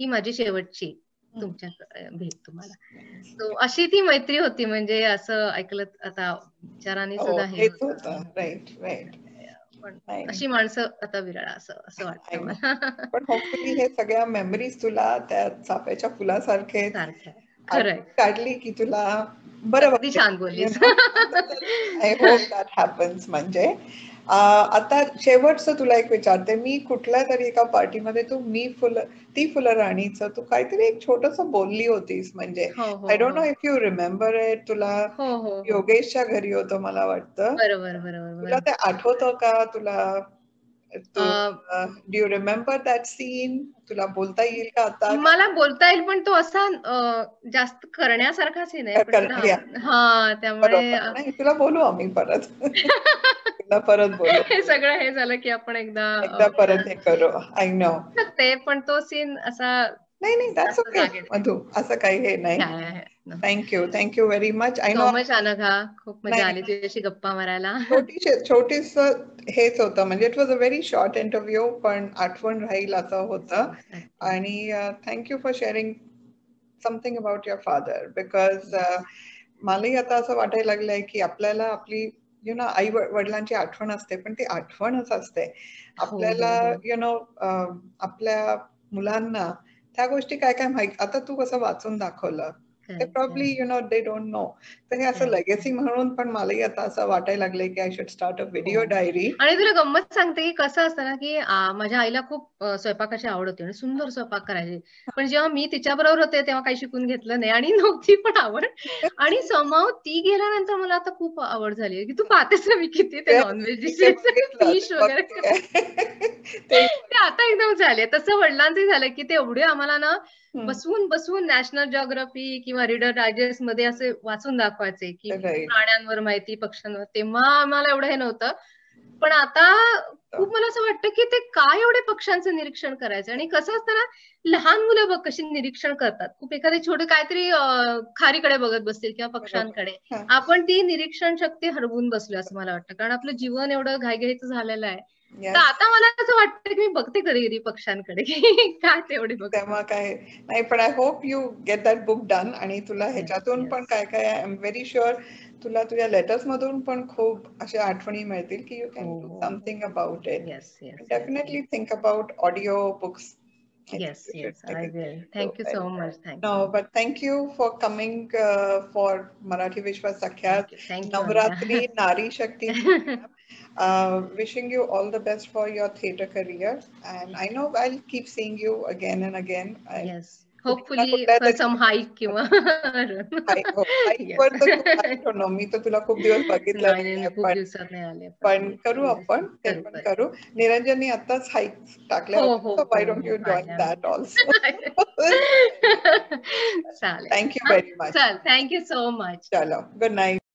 ही माझी शेवटची तुमच्या भेट तुम्हाला. तो अशी ती मैत्री होती. म्हणजे असं ऐकलं आता विचाराने सुद्धा हे होतं. राईट. पण अशी माणसं आता विरळ, असं वाटतं मला. पण होपफुली हे सगळ्या मेमरीज तुला त्या चाफ्याच्या फुलासारखे काढली की तुला बरं वाटतं. छान बोललीस. I hope that happens. म्हणजे आता शेवटचं तुला एक विचारते मी, कुठल्या तरी एका पार्टीमध्ये तू ती फुलं राणीचं तू काहीतरी एक छोटस बोलली होतीस, म्हणजे I don't know if you remember it. तुला योगेशच्या घरी होतो मला वाटतं. बरोबर. तुला ते आठवतं का? तुला do you remember that scene? तुला बोलता येईल का आता? मला बोलता येईल, पण तो असा जास्त करण्यासारखाच नाही. हा, त्यामुळे तुला बोलू आम्ही परत. परत बोलू. हे सगळं हे झालं की आपण एकदा परत हे करू. आय नो ते, पण तो सीन असा नाही, दॅट्स ओके मधू, असं काही हे नाही. Thank you very much. I know Anagha, खूप मजा आली तुझ्याशी गप्पा मारायला. छोटीस हेच होतं, म्हणजे it was a very short interview, पण आठवण राहील असं होतं. आणि thank you for sharing something about your father, because मलाही आता असं वाटायला लागलंय की आपल्याला आपली आई वडिलांची आठवण असते, पण ती आठवणच असते. आपल्याला आपल्या मुलांना त्या गोष्टी काय काय माहित, आता तू कसं वाचून दाखवलं, ते प्रॉब्ली दे डोंट नो. तर हे असं लेगेसी म्हणून पण मलाही आता असं वाटायला लागलंय की I should start a video diary. आणि तुला गंमत सांगते की कसं असतं ना की माझ्या आईला खूप स्वयंपाकाची आवड होती आणि सुंदर स्वयंपाक करायची, पण जेव्हा मी तिच्या बरोबर होते तेव्हा काही शिकून घेतलं नाही आणि नव्हती पण आवड. आणि समाव ती गेल्यानंतर मला आता खूप आवड झाली की तू पाहतेस ना मी किती ते नॉनव्हेज फिश वगैरे ते आता एकदम झाले. तसं वडिलांचे झालं की ते एवढे आम्हाला ना बसवून नॅशनल जिओग्राफी किंवा रीडर डायजेस्ट मध्ये असे वाचून दाखवायचे की प्राण्यांवर माहिती, पक्ष्यांवर. तेव्हा आम्हाला एवढं हे नव्हतं, पण आता खूप मला असं वाटतं की ते काय एवढे पक्ष्यांचं निरीक्षण करायचं. आणि कसं असतं ना, लहान मुलं बघ कशी निरीक्षण करतात. खूप एखादे छोटे काहीतरी खारीकडे बघत बसतील किंवा पक्ष्यांकडे. आपण ती निरीक्षण शक्ती हरवून बसलो असं मला वाटतं, कारण आपलं जीवन एवढं घाईघाईचं झालेलं आहे. तर आता मला असं वाटतं की मी बघते कधी कधी पक्ष्यांकडे की काय तेवढे बघ. तेव्हा काय नाही, पण I hope you get that book done. आणि तुला ह्याच्यातून पण काय काय आय एम व्हेरी शुअर तुला तुझ्या लेटर्स मधून पण खूप अशा आठवणी मिळतील की you can do something about it. Definitely think about audio books. Yes, I will. Thank you so much. Thank you. No, but thank you for coming for Marathi Vishwa Sakhyat Navratri Nari Shakti. Wishing you all the best for your theatre career, and I know I'll keep seeing you again and again. Yes, hopefully for some hike किंवा हाईकवर तर I don't know, मी तर तुला खूप दिवस बघितलं नाही, पण करू आपण, ते पण करू. निरंजननी आताच हाईक टाकल्या होत्या, why don't you join that also. चालेल. Thank you very much. Thank you so much. चलो, good night.